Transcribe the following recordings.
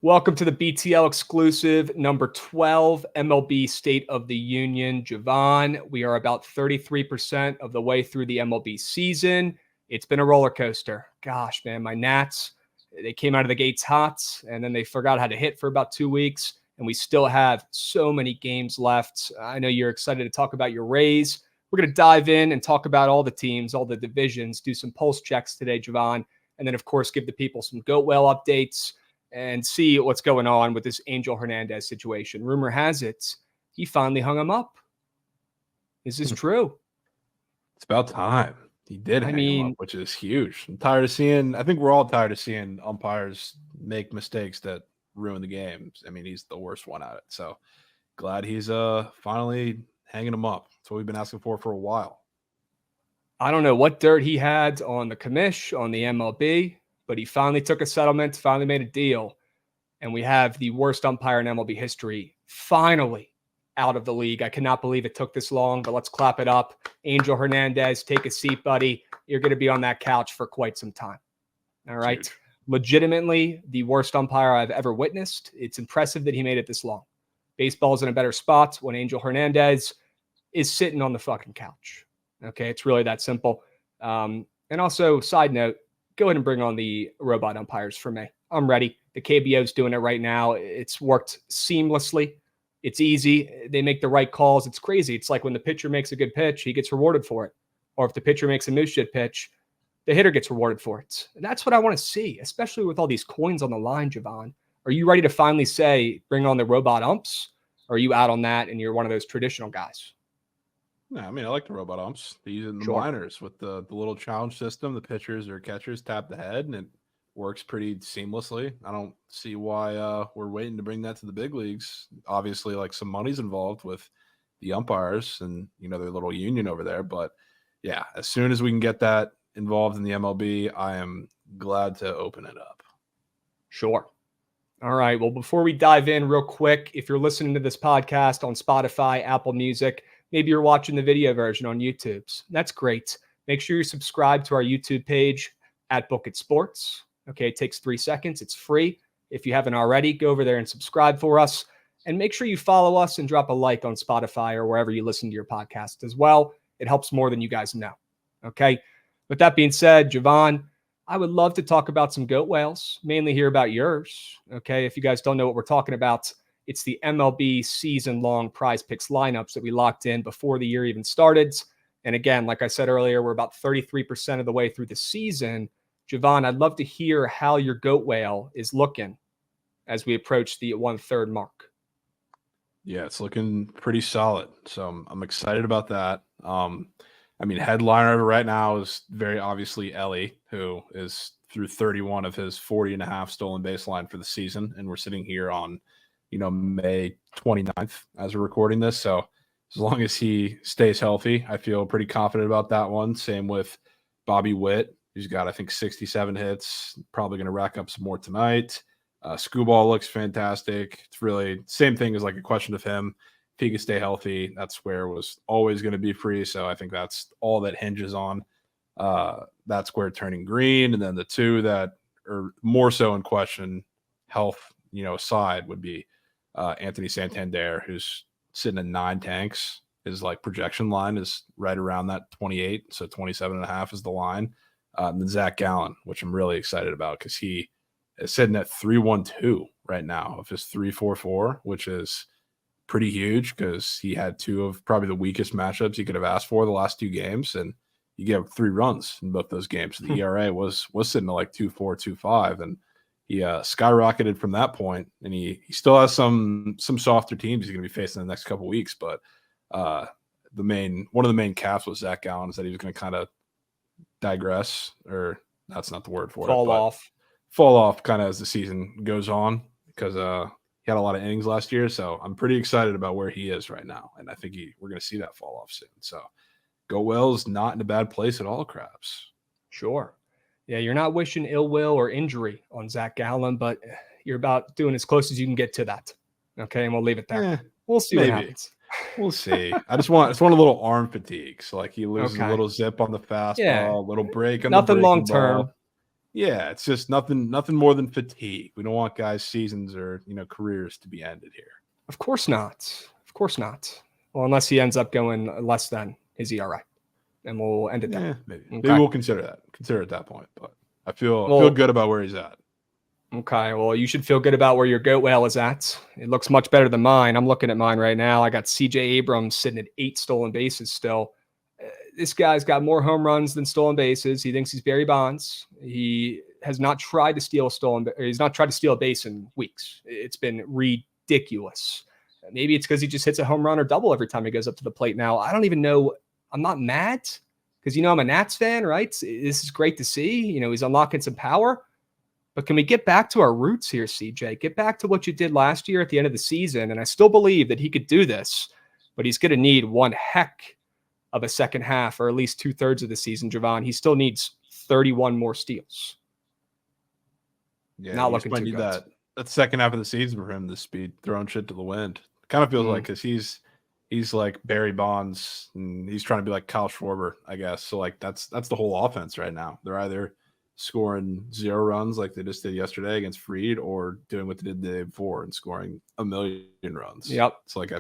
Welcome to the BTL Exclusive number 12 MLB State of the Union. Javon, we are about 33% of the way through the MLB season. It's been a roller coaster. Gosh, man, my Nats, they came out of the gates hot, and then they forgot how to hit for about 2 weeks, and we still have so many games left. I know you're excited to talk about your Rays. We're going to dive in and talk about all the teams, all the divisions, do some pulse checks today, Javon, and then, of course, give the people some goat whale updates and see what's going on with this Angel Hernandez situation. Rumor has it he finally hung him up. Is this true? It's about time. He did hang him up, which is huge. I think we're all tired of seeing umpires make mistakes that ruin the games. I mean, he's the worst one at it. So glad he's finally hanging him up. That's what we've been asking for a while. I don't know what dirt he had on the commish, on the MLB, but he finally took a settlement, finally made a deal, and we have the worst umpire in MLB history finally out of the league. I cannot believe it took this long, but let's clap it up. Angel Hernandez, take a seat, buddy. You're going to be on that couch for quite some time. All right. Huge. Legitimately the worst umpire I've ever witnessed. It's impressive that he made it this long. Baseball's in a better spot when Angel Hernandez is sitting on the fucking couch. Okay, it's really that simple. And also, side note, go ahead and bring on the robot umpires for me. I'm ready. The KBO's doing it right now. It's worked seamlessly. It's easy. They make the right calls. It's crazy. It's like when the pitcher makes a good pitch, he gets rewarded for it. Or if the pitcher makes a moose shit pitch, the hitter gets rewarded for it. That's what I want to see, especially with all these coins on the line, Javon. Are you ready to finally say, bring on the robot umps? Or are you out on that and you're one of those traditional guys? Yeah, I mean, I like the robot umps. They use it in the minors with the little challenge system. The pitchers or catchers tap the head, and it works pretty seamlessly. I don't see why we're waiting to bring that to the big leagues. Obviously, like some money's involved with the umpires and, their little union over there. But, yeah, as soon as we can get that involved in the MLB, I am glad to open it up. Sure. All right. Well, before we dive in real quick, if you're listening to this podcast on Spotify, Apple Music, maybe you're watching the video version on YouTube. That's great. Make sure you subscribe to our YouTube page at Bookit Sports. Okay, it takes 3 seconds. It's free. If you haven't already, go over there and subscribe for us. And make sure you follow us and drop a like on Spotify or wherever you listen to your podcast as well. It helps more than you guys know. Okay, with that being said, Javon, I would love to talk about some goat whales, mainly hear about yours. Okay, if you guys don't know what we're talking about, it's the MLB season-long prize picks lineups that we locked in before the year even started. And again, like I said earlier, we're about 33% of the way through the season. Javon, I'd love to hear how your goat whale is looking as we approach the 1/3 mark. Yeah, it's looking pretty solid. So I'm excited about that. Headliner right now is very obviously Ellie, who is through 31 of his 40.5 stolen baseline for the season. And we're sitting here on May 29th as we're recording this. So as long as he stays healthy, I feel pretty confident about that one. Same with Bobby Witt, who's got, I think, 67 hits, probably going to rack up some more tonight. Screwball looks fantastic. It's really same thing as like a question of him. If he can stay healthy, that's where it was always going to be free. So I think that's all that hinges on that square turning green. And then the two that are more so in question, health, aside, would be Anthony Santander, who's sitting at 9 tanks. His like projection line is right around that 28, so 27.5 is the line. And then Zach Gallen, which I'm really excited about because he is sitting at 3.12 right now of his 3.44, which is pretty huge because he had two of probably the weakest matchups he could have asked for the last 2 games, and you get 3 runs in both those games. So the ERA was sitting at like 2.4, 2.5, and he skyrocketed from that point, and he still has some softer teams he's going to be facing in the next couple of weeks. But one of the main caps with Zach Gallen is that he was going to kind of digress, or that's not the word for it. Fall off kind of as the season goes on because he had a lot of innings last year. So I'm pretty excited about where he is right now, and I think we're going to see that fall off soon. So Go Well's not in a bad place at all, Krabs. Sure. Yeah, you're not wishing ill will or injury on Zach Gallen, but you're about doing as close as you can get to that. Okay, and we'll leave it there. We'll see what happens. We'll see. I just want a little arm fatigue. So like he loses a little zip on the fastball, a little break on nothing the long term. Yeah, it's just nothing more than fatigue. We don't want guys' seasons or careers to be ended here. Of course not. Of course not. Well, unless he ends up going less than his ERA, and we'll end it there. Yeah, maybe. Okay. Maybe we'll consider at that point. But I feel good about where he's at. Okay, well, you should feel good about where your goat whale is at. It looks much better than mine. I'm looking at mine right now. I got C.J. Abrams sitting at 8 stolen bases still. This guy's got more home runs than stolen bases. He thinks he's Barry Bonds. He has not tried to steal a base in weeks. It's been ridiculous. Maybe it's because he just hits a home run or double every time he goes up to the plate now. I don't even know. I'm not mad because, I'm a Nats fan, right? This is great to see. He's unlocking some power. But can we get back to our roots here, CJ? Get back to what you did last year at the end of the season. And I still believe that he could do this, but he's going to need one heck of a second half, or at least 2/3 of the season, Javon. He still needs 31 more steals. Yeah, not looking too need good. That second half of the season for him to be throwing shit to the wind. Kind of feels like because he's like Barry Bonds and he's trying to be like Kyle Schwarber, I guess. So like that's the whole offense right now. They're either scoring 0 runs like they just did yesterday against Freed, or doing what they did the day before and scoring 1 million runs. Yep. It's like I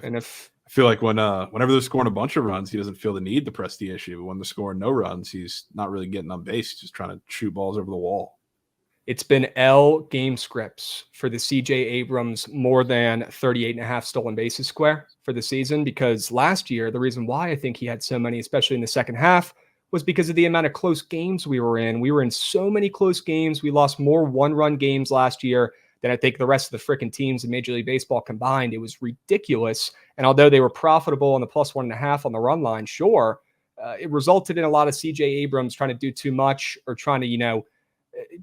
feel like whenever they're scoring a bunch of runs, he doesn't feel the need to press the issue. But when they're scoring no runs, he's not really getting on base. He's just trying to shoot balls over the wall. It's been L game scripts for the CJ Abrams more than 38.5 stolen bases square for the season, because last year, the reason why I think he had so many, especially in the second half, was because of the amount of close games we were in. We were in so many close games. We lost more one-run games last year than I think the rest of the freaking teams in Major League Baseball combined. It was ridiculous. And although they were profitable on the +1.5 on the run line, sure, it resulted in a lot of CJ Abrams trying to do too much or trying to,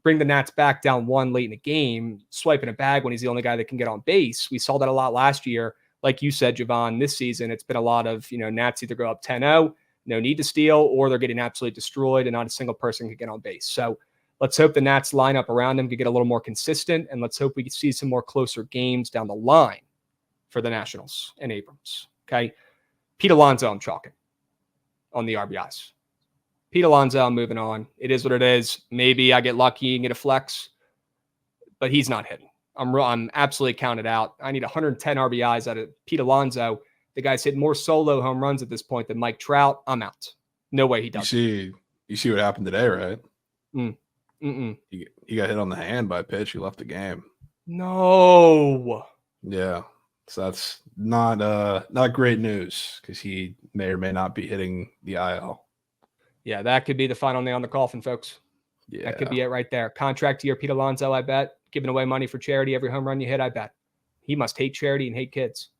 bring the Nats back down 1 late in the game, swiping a bag when he's the only guy that can get on base. We saw that a lot last year. Like you said, Javon, this season, it's been a lot of, Nats either go up 10-0, no need to steal, or they're getting absolutely destroyed and not a single person can get on base. So let's hope the Nats lineup around them can get a little more consistent, and let's hope we can see some more closer games down the line for the Nationals and Abrams. Okay. Pete Alonso, I'm chalking on the RBIs. Pete Alonso, I'm moving on. It is what it is. Maybe I get lucky and get a flex, but he's not hitting. I'm absolutely counted out. I need 110 RBIs out of Pete Alonso. The guy's hitting more solo home runs at this point than Mike Trout. I'm out. No way he does. You see what happened today, right? He got hit on the hand by a pitch. He left the game. No. Yeah. So that's not great news, because he may or may not be hitting the IL. Yeah, that could be the final nail in the coffin, folks. Yeah. That could be it right there. Contract year, Pete Alonso, I bet. Giving away money for charity every home run you hit, I bet. He must hate charity and hate kids.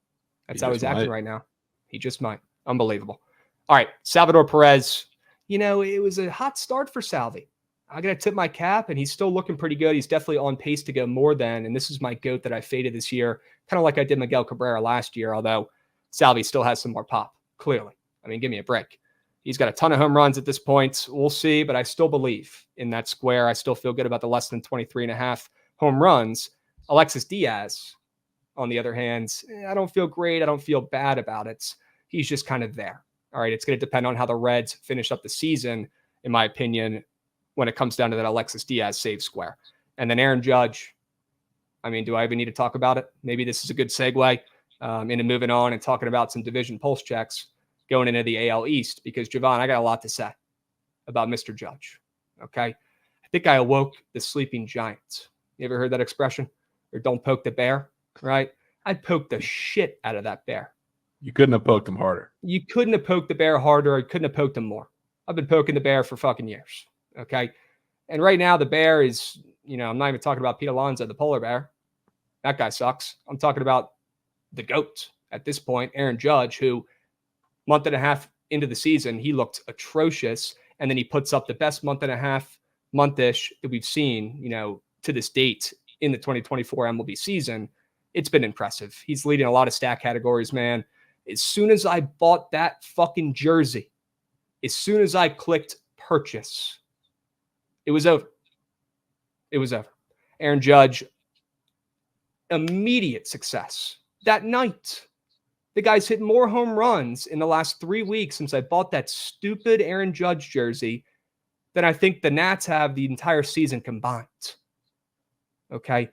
That's how he's acting right now. He just might. Unbelievable. All right, Salvador Perez. It was a hot start for Salvi. I got to tip my cap, and he's still looking pretty good. He's definitely on pace to go more than, and this is my GOAT that I faded this year, kind of like I did Miguel Cabrera last year, although Salvi still has some more pop, clearly. I mean, give me a break. He's got a ton of home runs at this point. We'll see, but I still believe in that square. I still feel good about the less than 23.5 home runs. Alexis Diaz, on the other hand, I don't feel great. I don't feel bad about it. He's just kind of there. All right, it's going to depend on how the Reds finish up the season, in my opinion, when it comes down to that Alexis Diaz save square. And then Aaron Judge, I mean, do I even need to talk about it? Maybe this is a good segue into moving on and talking about some division pulse checks going into the AL East, because, Javon, I got a lot to say about Mr. Judge, okay? I think I awoke the sleeping giant. You ever heard that expression? Or don't poke the bear, right? I'd poke the shit out of that bear. You couldn't have poked him harder. You couldn't have poked the bear harder. I couldn't have poked him more. I've been poking the bear for fucking years, okay? And right now the bear is, I'm not even talking about Pete Alonso, the polar bear. That guy sucks. I'm talking about the GOAT at this point, Aaron Judge, who month and a half into the season, he looked atrocious. And then he puts up the best month-ish that we've seen, to this date in the 2024 MLB season. It's been impressive. He's leading a lot of stat categories, man. As soon as I bought that fucking jersey, as soon as I clicked purchase, it was over. It was over. Aaron Judge, immediate success that night. The guy's hit more home runs in the last 3 weeks since I bought that stupid Aaron Judge jersey than I think the Nats have the entire season combined. Okay.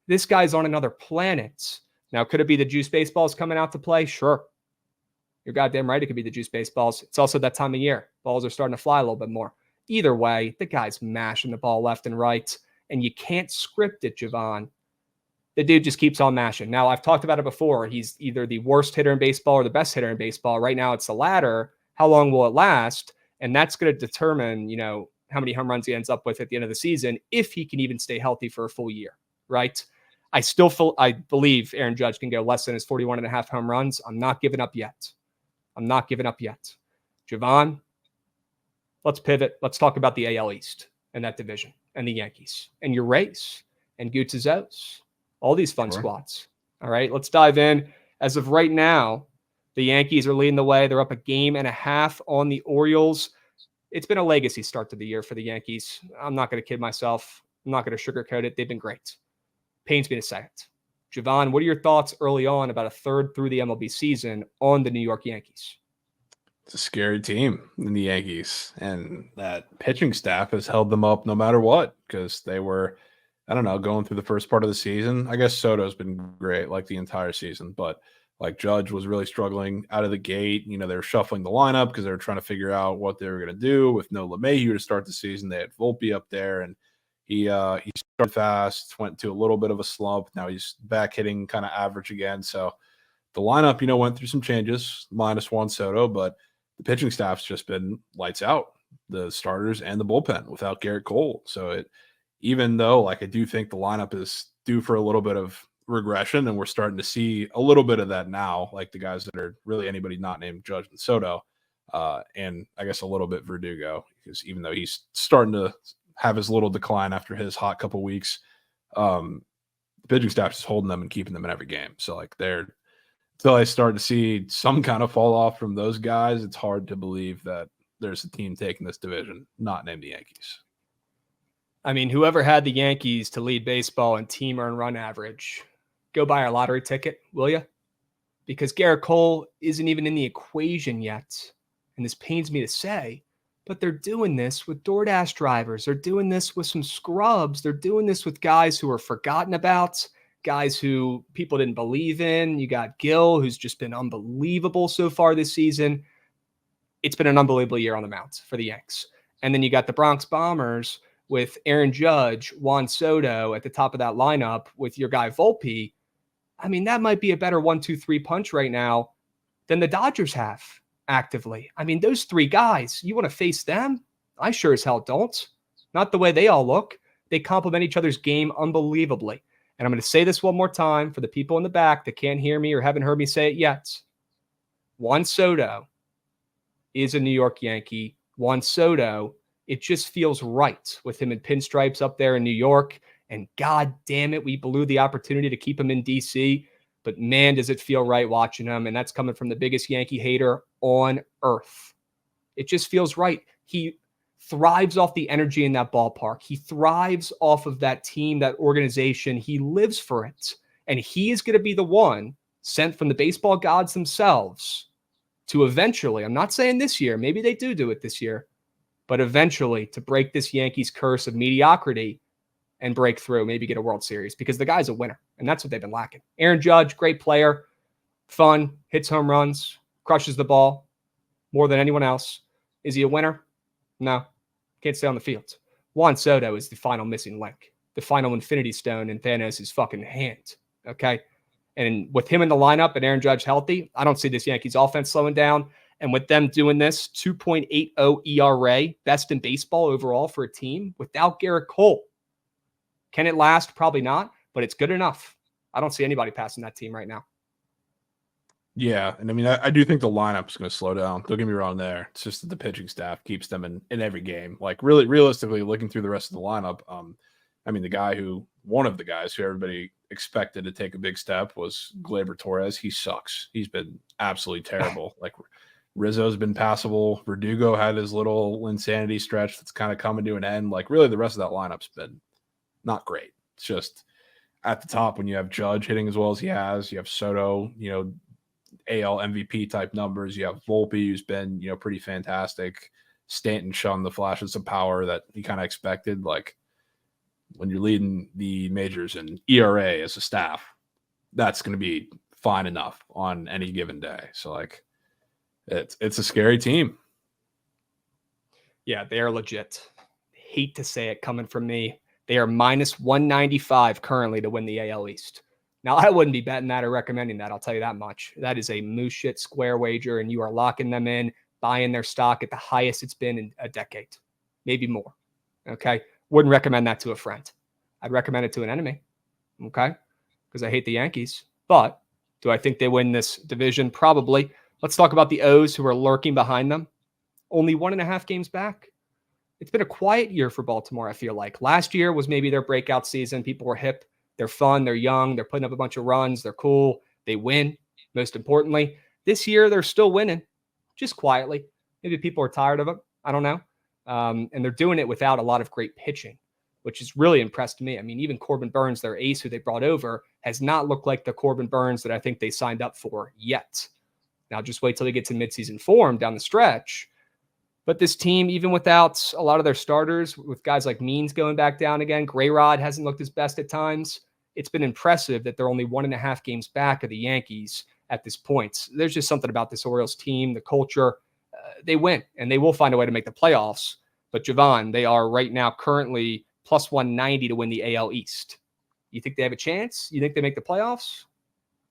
This guy's on another planet. Now, could it be the juice baseballs coming out to play? Sure. You're goddamn right. It could be the juice baseballs. It's also that time of year. Balls are starting to fly a little bit more. Either way, the guy's mashing the ball left and right, and you can't script it, Javon. The dude just keeps on mashing. Now, I've talked about it before. He's either the worst hitter in baseball or the best hitter in baseball. Right now, it's the latter. How long will it last? And that's going to determine, how many home runs he ends up with at the end of the season, if he can even stay healthy for a full year, right? I believe Aaron Judge can go less than his 41 and a half home runs. I'm not giving up yet. Javon, let's pivot. Let's talk about the AL East and that division and the Yankees and your Rays and Goots' O's. All these fun squads. All right, let's dive in. As of right now, the Yankees are leading the way. They're up 1.5 games on the Orioles. It's been a legacy start to the year for the Yankees. I'm not going to kid myself. I'm not going to sugarcoat it. They've been great. Pains me to say it. Javon, what are your thoughts early on about a third through the MLB season on the New York Yankees? It's a scary team in the Yankees, and that pitching staff has held them up no matter what, because they were, going through the first part of the season. I guess Soto's been great like the entire season, but like Judge was really struggling out of the gate. They were shuffling the lineup because they were trying to figure out what they were going to do with no LeMahieu to start the season. They had Volpe up there, and he started fast, went to a little bit of a slump. Now he's back hitting kind of average again. So the lineup, went through some changes, minus Juan Soto, but the pitching staff's just been lights out, the starters and the bullpen without Garrett Cole. So even though I do think the lineup is due for a little bit of regression, and we're starting to see a little bit of that now, like the guys that are really anybody not named Judge and Soto, and I guess a little bit Verdugo, because even though he's starting to have his little decline after his hot couple weeks, the pitching staff is holding them and keeping them in every game. So until I start to see some kind of fall off from those guys, it's hard to believe that there's a team taking this division not named the Yankees. I mean, whoever had the Yankees to lead baseball in team earned run average, go buy our lottery ticket, will you? Because Garrett Cole isn't even in the equation yet. And this pains me to say, but they're doing this with DoorDash drivers. They're doing this with some scrubs. They're doing this with guys who are forgotten about, guys who people didn't believe in. You got Gil, who's just been unbelievable so far this season. It's been an unbelievable year on the mound for the Yanks. And then you got the Bronx Bombers with Aaron Judge, Juan Soto at the top of that lineup with your guy Volpe. I mean, that might be a better 1-2-3 punch right now than the Dodgers have actively. I mean, those three guys, you want to face them? I sure as hell don't. Not the way they all look. They complement each other's game unbelievably. And I'm going to say this one more time for the people in the back that can't hear me or haven't heard me say it yet. Juan Soto is a New York Yankee. Juan Soto, it just feels right with him in pinstripes up there in New York. And God damn it, we blew the opportunity to keep him in DC. But man, does it feel right watching him. And that's coming from the biggest Yankee hater on earth. It just feels right. He thrives off the energy in that ballpark. He thrives off of that team, that organization. He lives for it. And he is going to be the one sent from the baseball gods themselves to eventually, I'm not saying this year, maybe they do it this year, but eventually to break this Yankees curse of mediocrity and break through, maybe get a World Series, because the guy's a winner, and that's what they've been lacking. Aaron Judge, great player, fun, hits home runs, crushes the ball more than anyone else. Is he a winner? No, can't stay on the field. Juan Soto is the final missing link, the final infinity stone in Thanos' fucking hand, okay? And with him in the lineup and Aaron Judge healthy, I don't see this Yankees offense slowing down. And with them doing this, 2.80 ERA, best in baseball overall for a team without Garrett Cole. Can it last? Probably not, but it's good enough. I don't see anybody passing that team right now. Yeah, and I mean, I do think the lineup's going to slow down. Don't get me wrong there. It's just that the pitching staff keeps them in every game. Like, really, realistically, looking through the rest of the lineup, I mean, one of the guys who everybody expected to take a big step was Gleyber Torres. He sucks. He's been absolutely terrible. Like, Rizzo's been passable. Verdugo had his little insanity stretch that's kind of coming to an end. Like, really, the rest of that lineup's been not great. It's just at the top when you have Judge hitting as well as he has, you have Soto, AL MVP type numbers. You have Volpe, who's been, pretty fantastic. Stanton showing the flashes of power that he kind of expected. Like when you're leading the majors in ERA as a staff, that's going to be fine enough on any given day. So like it's a scary team. Yeah, they are legit. Hate to say it coming from me. They are minus 195 currently to win the AL East. Now, I wouldn't be betting that or recommending that. I'll tell you that much. That is a moose shit square wager, and you are locking them in, buying their stock at the highest it's been in a decade, maybe more. Okay. Wouldn't recommend that to a friend. I'd recommend it to an enemy. Okay. Because I hate the Yankees. But do I think they win this division? Probably. Let's talk about the O's who are lurking behind them. Only 1.5 games back. It's been a quiet year for Baltimore, I feel like. Last year was maybe their breakout season. People were hip. They're fun. They're young. They're putting up a bunch of runs. They're cool. They win, most importantly. This year, they're still winning, just quietly. Maybe people are tired of it. I don't know. And they're doing it without a lot of great pitching, which has really impressed me. I mean, even Corbin Burns, their ace who they brought over, has not looked like the Corbin Burns that I think they signed up for yet. Now, just wait till they get to midseason form down the stretch. But this team, even without a lot of their starters, with guys like Means going back down again, Grayrod hasn't looked his best at times. It's been impressive that they're only 1.5 games back of the Yankees at this point. There's just something about this Orioles team, the culture. They win, and they will find a way to make the playoffs. But, Javon, they are right now currently plus 190 to win the AL East. You think they have a chance? You think they make the playoffs?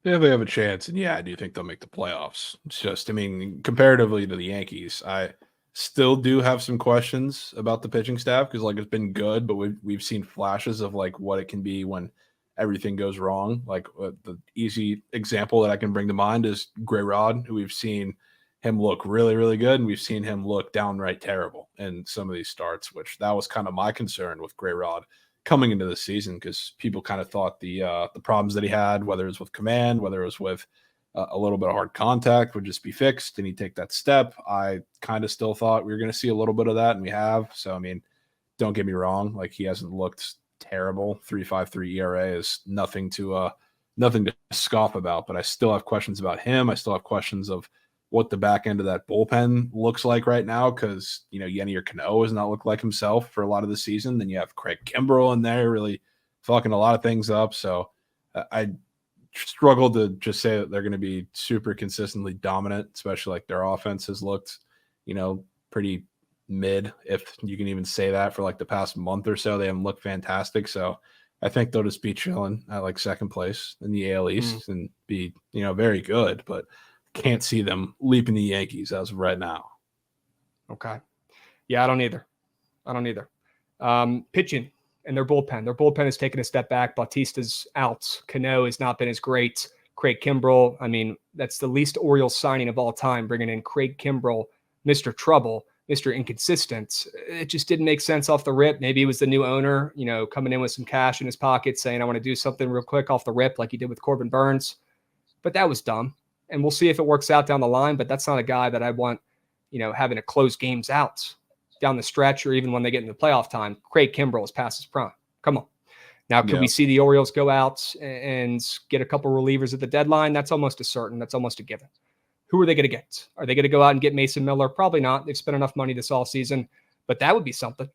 Yeah, they have a chance. And yeah, I do think they'll make the playoffs. It's just, I mean, comparatively to the Yankees, I still do have some questions about the pitching staff because like it's been good, but we've seen flashes of like what it can be when everything goes wrong. Like the easy example that I can bring to mind is Grayrod, who we've seen him look really, really good, and we've seen him look downright terrible in some of these starts, which that was kind of my concern with Grayrod coming into the season because people kind of thought the problems that he had, whether it was with command, whether it was with a little bit of hard contact, would just be fixed and he'd take that step. I kind of still thought we were going to see a little bit of that, and we have. So, I mean, don't get me wrong. Like, he hasn't looked terrible. 3.53 ERA is nothing to scoff about, but I still have questions about him. I still have questions of what the back end of that bullpen looks like right now because, you know, Yennier Cano has not looked like himself for a lot of the season. Then you have Craig Kimbrell in there really fucking a lot of things up. So I struggle to just say that they're going to be super consistently dominant, especially like their offense has looked, you know, pretty mid, if you can even say that, for like the past month or so. They haven't looked fantastic. So I think they'll just be chilling at like second place in the AL East and be, you know, very good, but can't see them leaping the Yankees as of right now. Okay. Yeah, I don't either. Pitching and their bullpen. Their bullpen has taken a step back. Bautista's out. Cano has not been as great. Craig Kimbrell, I mean, that's the least Orioles signing of all time, bringing in Craig Kimbrell, Mr. Trouble, Mr. Inconsistent. It just didn't make sense off the rip. Maybe it was the new owner, you know, coming in with some cash in his pocket saying, I want to do something real quick off the rip like he did with Corbin Burns. But that was dumb. And we'll see if it works out down the line, but that's not a guy that I want, you know, having to close games out down the stretch or even when they get into playoff time. Craig Kimbrell is past his prime. Come on. Now, could we see the Orioles go out and get a couple relievers at the deadline? That's almost a certain. That's almost a given. Who are they going to get? Are they going to go out and get Mason Miller? Probably not. They've spent enough money this offseason, but that would be something.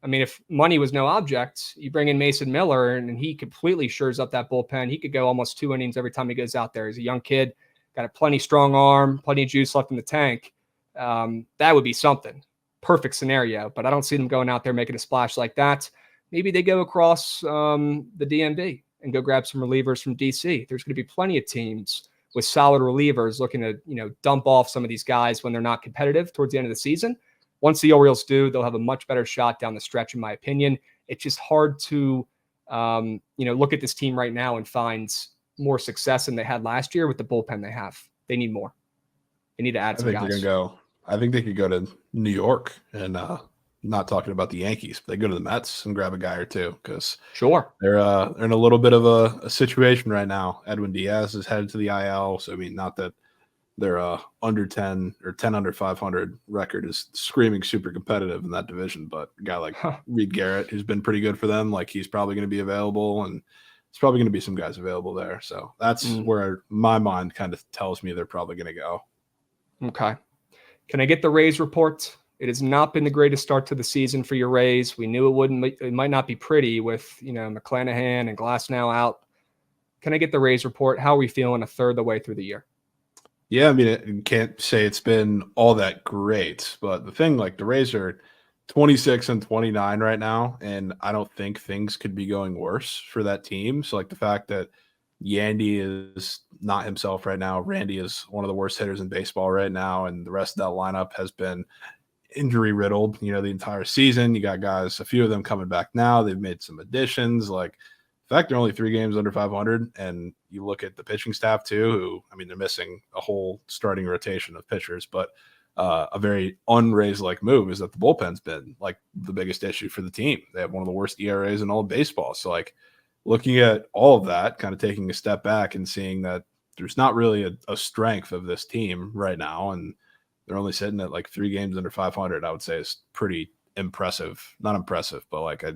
I mean, if money was no object, you bring in Mason Miller and he completely shores up that bullpen. He could go almost 2 innings every time he goes out there. He's a young kid, got a plenty strong arm, plenty of juice left in the tank. That would be something. Perfect scenario, but I don't see them going out there making a splash like that. Maybe they go across the DMV and go grab some relievers from DC. There's going to be plenty of teams with solid relievers looking to, you know, dump off some of these guys when they're not competitive towards the end of the season. Once the Orioles do, they'll have a much better shot down the stretch, in my opinion. It's just hard to, you know, look at this team right now and find more success than they had last year with the bullpen they have. They need more. They need to add some guys. I think they could go to New York and not talking about the Yankees, but they go to the Mets and grab a guy or two because they're in a little bit of a situation right now. Edwin Diaz is headed to the IL, so I mean, not that their under 10 or 10 under 500 record is screaming super competitive in that division, but a guy like Reed Garrett, who's been pretty good for them, like he's probably going to be available, and it's probably going to be some guys available there. So that's where my mind kind of tells me they're probably going to go. Okay. Can I get the Rays report? It has not been the greatest start to the season for your Rays. We knew it might not be pretty with, McClanahan and Glasnow out. Can I get the Rays report? How are we feeling a third of the way through the year? Yeah, I mean, you can't say it's been all that great, but the thing, like, the Rays are 26 and 29 right now, and I don't think things could be going worse for that team. So, like, the fact that Yandy is not himself right now, Randy is one of the worst hitters in baseball right now, and the rest of that lineup has been injury riddled, the entire season. You got guys, a few of them coming back now. They've made some additions. Like, the fact they're only 3 games under 500, and you look at the pitching staff too, who, I mean, they're missing a whole starting rotation of pitchers, but a very un-Rays-like move is that the bullpen's been like the biggest issue for the team. They have one of the worst ERAs in all of baseball. So, like, looking at all of that, kind of taking a step back and seeing that there's not really a strength of this team right now, and they're only sitting at like 3 games under 500, I would say is pretty impressive. Not impressive, but like I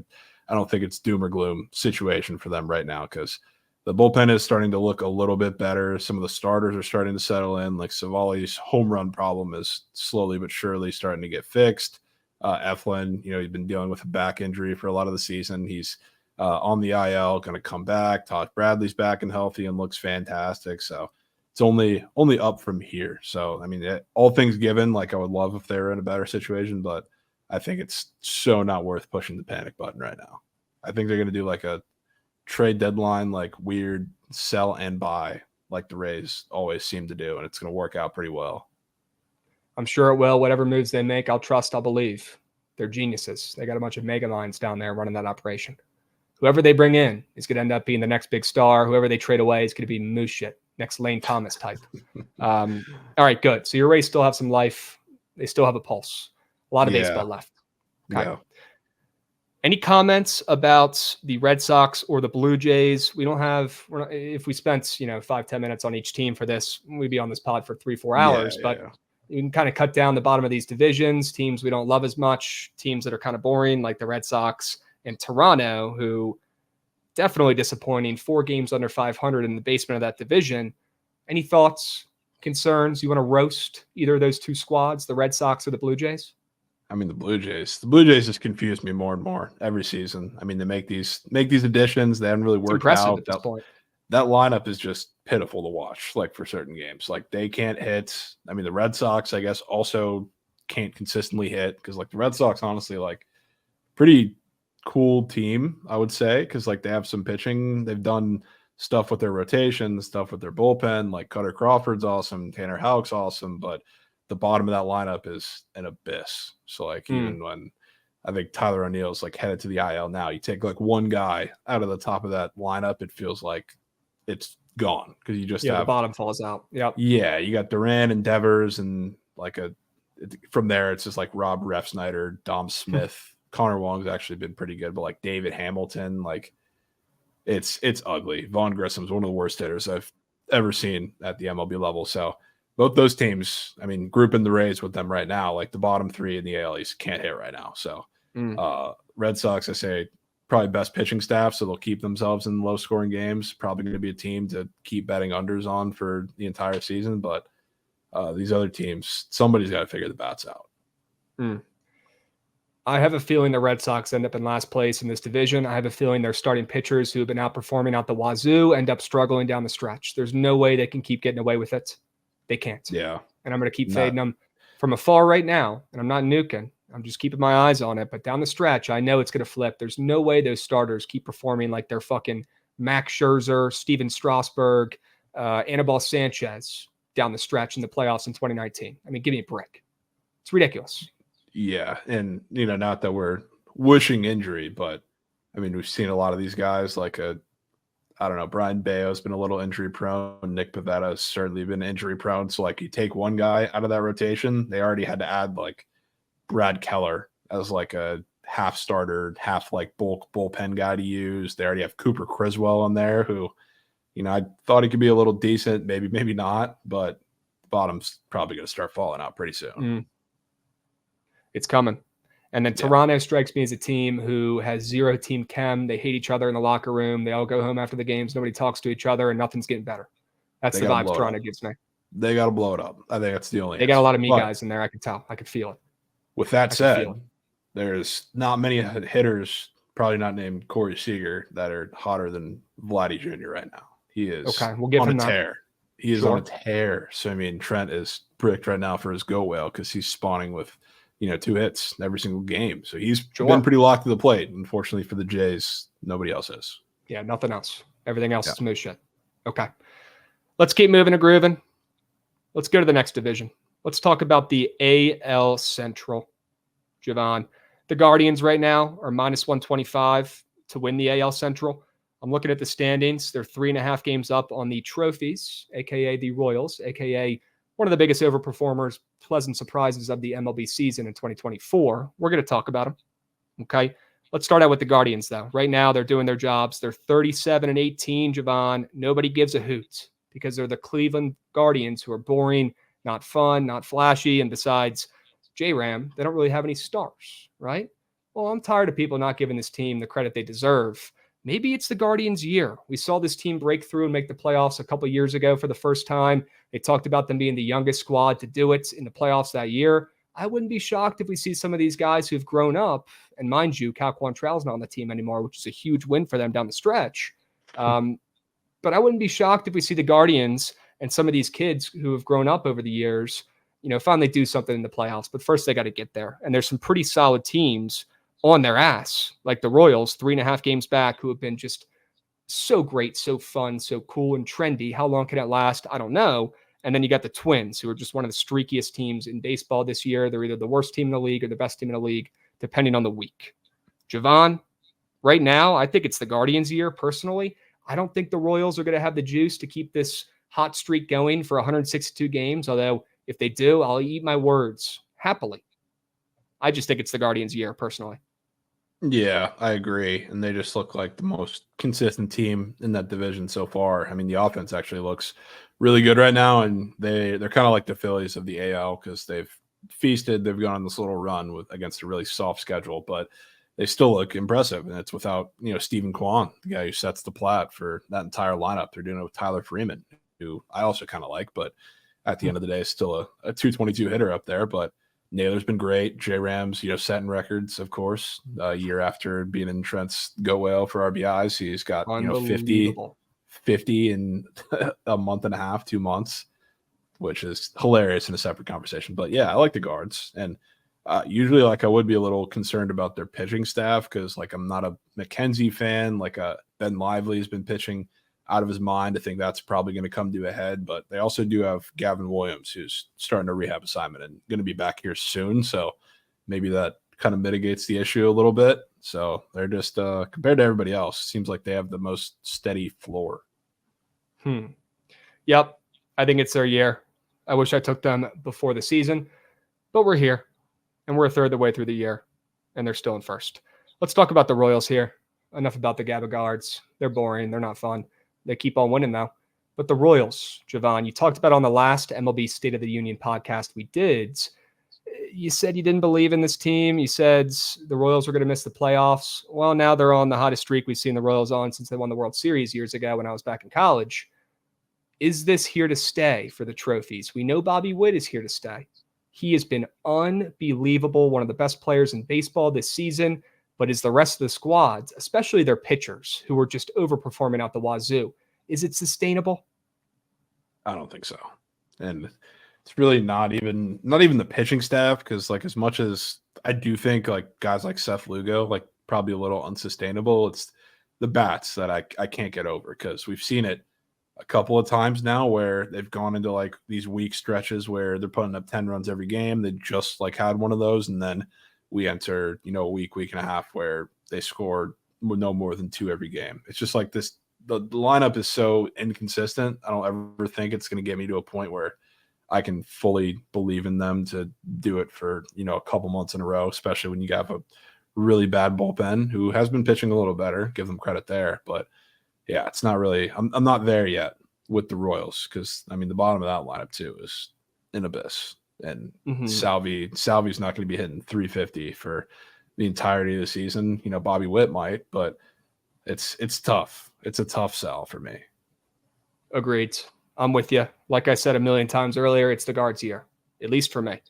don't think it's doom or gloom situation for them right now, because the bullpen is starting to look a little bit better. Some of the starters are starting to settle in. Like, Savali's home run problem is slowly but surely starting to get fixed. Eflin, he's been dealing with a back injury for a lot of the season. He's on the IL, going to come back. Todd Bradley's back and healthy and looks fantastic. So it's only up from here. So, I mean, all things given, like, I would love if they were in a better situation, but I think it's so not worth pushing the panic button right now. I think they're going to do like a trade deadline, like weird sell and buy, like the Rays always seem to do, and it's going to work out pretty well. I'm sure it will. Whatever moves they make, I'll trust, I'll believe. They're geniuses. They got a bunch of mega minds down there running that operation. Whoever they bring in is going to end up being the next big star. Whoever they trade away is going to be moose shit, next Lane Thomas type. All right, good. So your Rays still have some life. They still have a pulse. A lot of baseball left. Okay. Yeah. Any comments about the Red Sox or the Blue Jays? If we spent 5-10 minutes on each team for this, we'd be on this pod for 3-4 hours. You can kind of cut down the bottom of these divisions, teams we don't love as much, teams that are kind of boring, like the Red Sox and Toronto, who definitely disappointing, 4 games under 500 in the basement of that division. Any thoughts, concerns? You want to roast either of those two squads, the Red Sox or the Blue Jays? I mean, the Blue Jays just confuse me more and more every season. I mean, they make these additions. They haven't really worked out. At this point. That lineup is just pitiful to watch, like, for certain games. Like, they can't hit. I mean, the Red Sox, I guess, also can't consistently hit, because, like, the Red Sox, honestly, like, pretty cool team, I would say, because, like, they have some pitching. They've done stuff with their rotation, stuff with their bullpen. Like, Cutter Crawford's awesome. Tanner Houck's awesome, but the bottom of that lineup is an abyss. So, like, even when I think Tyler O'Neill's like headed to the IL now, you take like one guy out of the top of that lineup, it feels like it's gone, because you just have the bottom falls out. Yep. Yeah, you got Duran and Devers, and from there it's just like Rob Refsnyder, Dom Smith, Connor Wong's actually been pretty good, but like David Hamilton, like it's ugly. Vaughn Grissom's one of the worst hitters I've ever seen at the MLB level. So both those teams, I mean, grouping the Rays with them right now, like the bottom 3 in the AL East can't hit right now. So Red Sox, I say, probably best pitching staff, so they'll keep themselves in low-scoring games. Probably going to be a team to keep betting unders on for the entire season. But these other teams, somebody's got to figure the bats out. I have a feeling the Red Sox end up in last place in this division. I have a feeling their starting pitchers who have been outperforming out the wazoo end up struggling down the stretch. There's no way they can keep getting away with it. They can't. Yeah. And I'm going to keep fading them from afar right now. And I'm not nuking. I'm just keeping my eyes on it. But down the stretch, I know it's going to flip. There's no way those starters keep performing like they're fucking Max Scherzer, Steven Strasburg, Anibal Sanchez down the stretch in the playoffs in 2019. I mean, give me a break. It's ridiculous. Yeah. And, not that we're wishing injury, but, I mean, we've seen a lot of these guys, like I don't know, Brian Bayo's been a little injury prone. Nick Pivetta has certainly been injury prone. So, like, you take one guy out of that rotation, they already had to add, like, Brad Keller as, like, a half starter, half, like, bullpen guy to use. They already have Cooper Criswell in there, who, I thought he could be a little decent, maybe not, but the bottom's probably going to start falling out pretty soon. It's coming. And then Toronto strikes me as a team who has zero team chem. They hate each other in the locker room. They all go home after the games. Nobody talks to each other, and nothing's getting better. That's the vibes Toronto gives me. They got to blow it up. I think that's the only They got a lot of me guys in there. I could tell. I could feel it. With that I can feel said, it. there's not many hitters, probably not named Corey Seager, that are hotter than Vladdy Jr. right now. He is Okay, we'll give on a him that. tear. He is on a Sure. tear. So, I mean, Trent is bricked right now for his go whale because he's spawning with, 2 hits every single game. So he's been Sure. pretty locked to the plate. Unfortunately for the Jays, nobody else is. Yeah, nothing else. Everything else Yeah. is smooth shit. Okay. Let's keep moving and grooving. Let's go to the next division. Let's talk about the AL Central. Javon, the Guardians right now are minus 125 to win the AL Central. I'm looking at the standings. They're 3.5 games up on the trophies, aka the Royals, aka one of the biggest overperformers, pleasant surprises of the MLB season in 2024. We're going to talk about them. Okay. Let's start out with the Guardians, though. Right now, they're doing their jobs. They're 37-18, Javon. Nobody gives a hoot because they're the Cleveland Guardians, who are boring, not fun, not flashy. And besides J-Ram, they don't really have any stars, right? Well, I'm tired of people not giving this team the credit they deserve. Maybe it's the Guardians' year. We saw this team break through and make the playoffs a couple of years ago for the first time. They talked about them being the youngest squad to do it in the playoffs that year. I wouldn't be shocked if we see some of these guys who've grown up, and mind you, Cal Quantrell's not on the team anymore, which is a huge win for them down the stretch. But I wouldn't be shocked if we see the Guardians and some of these kids who have grown up over the years, finally do something in the playoffs. But first, they got to get there. And there's some pretty solid teams on their ass, like the Royals, 3.5 games back, who have been just so great, so fun, so cool and trendy. How long can it last? I don't know. And then you got the Twins, who are just one of the streakiest teams in baseball this year. They're either the worst team in the league or the best team in the league, depending on the week. Javon, right now, I think it's the Guardians' year, personally. I don't think the Royals are going to have the juice to keep this hot streak going for 162 games, although if they do, I'll eat my words happily. I just think it's the Guardians' year, personally. Yeah, I agree. And they just look like the most consistent team in that division so far. I mean, the offense actually looks really good right now, and they're kind of like the Phillies of the AL because they've feasted. They've gone on this little run against a really soft schedule, but they still look impressive. And it's without, Stephen Kwan, the guy who sets the plat for that entire lineup. They're doing it with Tyler Freeman, who I also kind of like, but at the end of the day, still a 222 hitter up there. But Naylor's been great. J-Ram's, setting records, of course. A year after being in Trent's go whale for RBIs, he's got 50 in a month and a half, 2 months, which is hilarious in a separate conversation. But yeah, I like the Guards, and usually, I would be a little concerned about their pitching staff because, I'm not a McKenzie fan. Ben Lively's been pitching out of his mind. I think that's probably going to come to a head, but they also do have Gavin Williams, who's starting a rehab assignment and going to be back here soon. So maybe that kind of mitigates the issue a little bit. So they're just, compared to everybody else, seems like they have the most steady floor. Yep. I think it's their year. I wish I took them before the season, but we're here and we're a third of the way through the year and they're still in first. Let's talk about the Royals here. Enough about the Gabba Guards. They're boring. They're not fun. They keep on winning, though. But the Royals, Javon, you talked about on the last MLB State of the Union podcast we did. You said you didn't believe in this team. You said the Royals were going to miss the playoffs. Well, now they're on the hottest streak we've seen the Royals on since they won the World Series years ago when I was back in college. Is this here to stay for the trophies? We know Bobby Witt is here to stay. He has been unbelievable, one of the best players in baseball this season. But is the rest of the squads, especially their pitchers, who are just overperforming out the wazoo, is it sustainable? I don't think so. And it's really not even the pitching staff, because as much as I do think guys like Seth Lugo, probably a little unsustainable, it's the bats that I can't get over, because we've seen it a couple of times now where they've gone into these weak stretches where they're putting up 10 runs every game. They just had one of those, and then we enter, a week and a half where they score no more than 2 every game. It's just this, the lineup is so inconsistent. I don't ever think it's going to get me to a point where I can fully believe in them to do it for, a couple months in a row, especially when you have a really bad bullpen who has been pitching a little better. Give them credit there. But yeah, it's not really, I'm not there yet with the Royals, because the bottom of that lineup too is an abyss. And Salvi's not going to be hitting 350 for the entirety of the season. Bobby Witt might, but it's tough. It's a tough sell for me. Agreed. I'm with you. Like I said a million times earlier, it's the Guards' year, at least for me.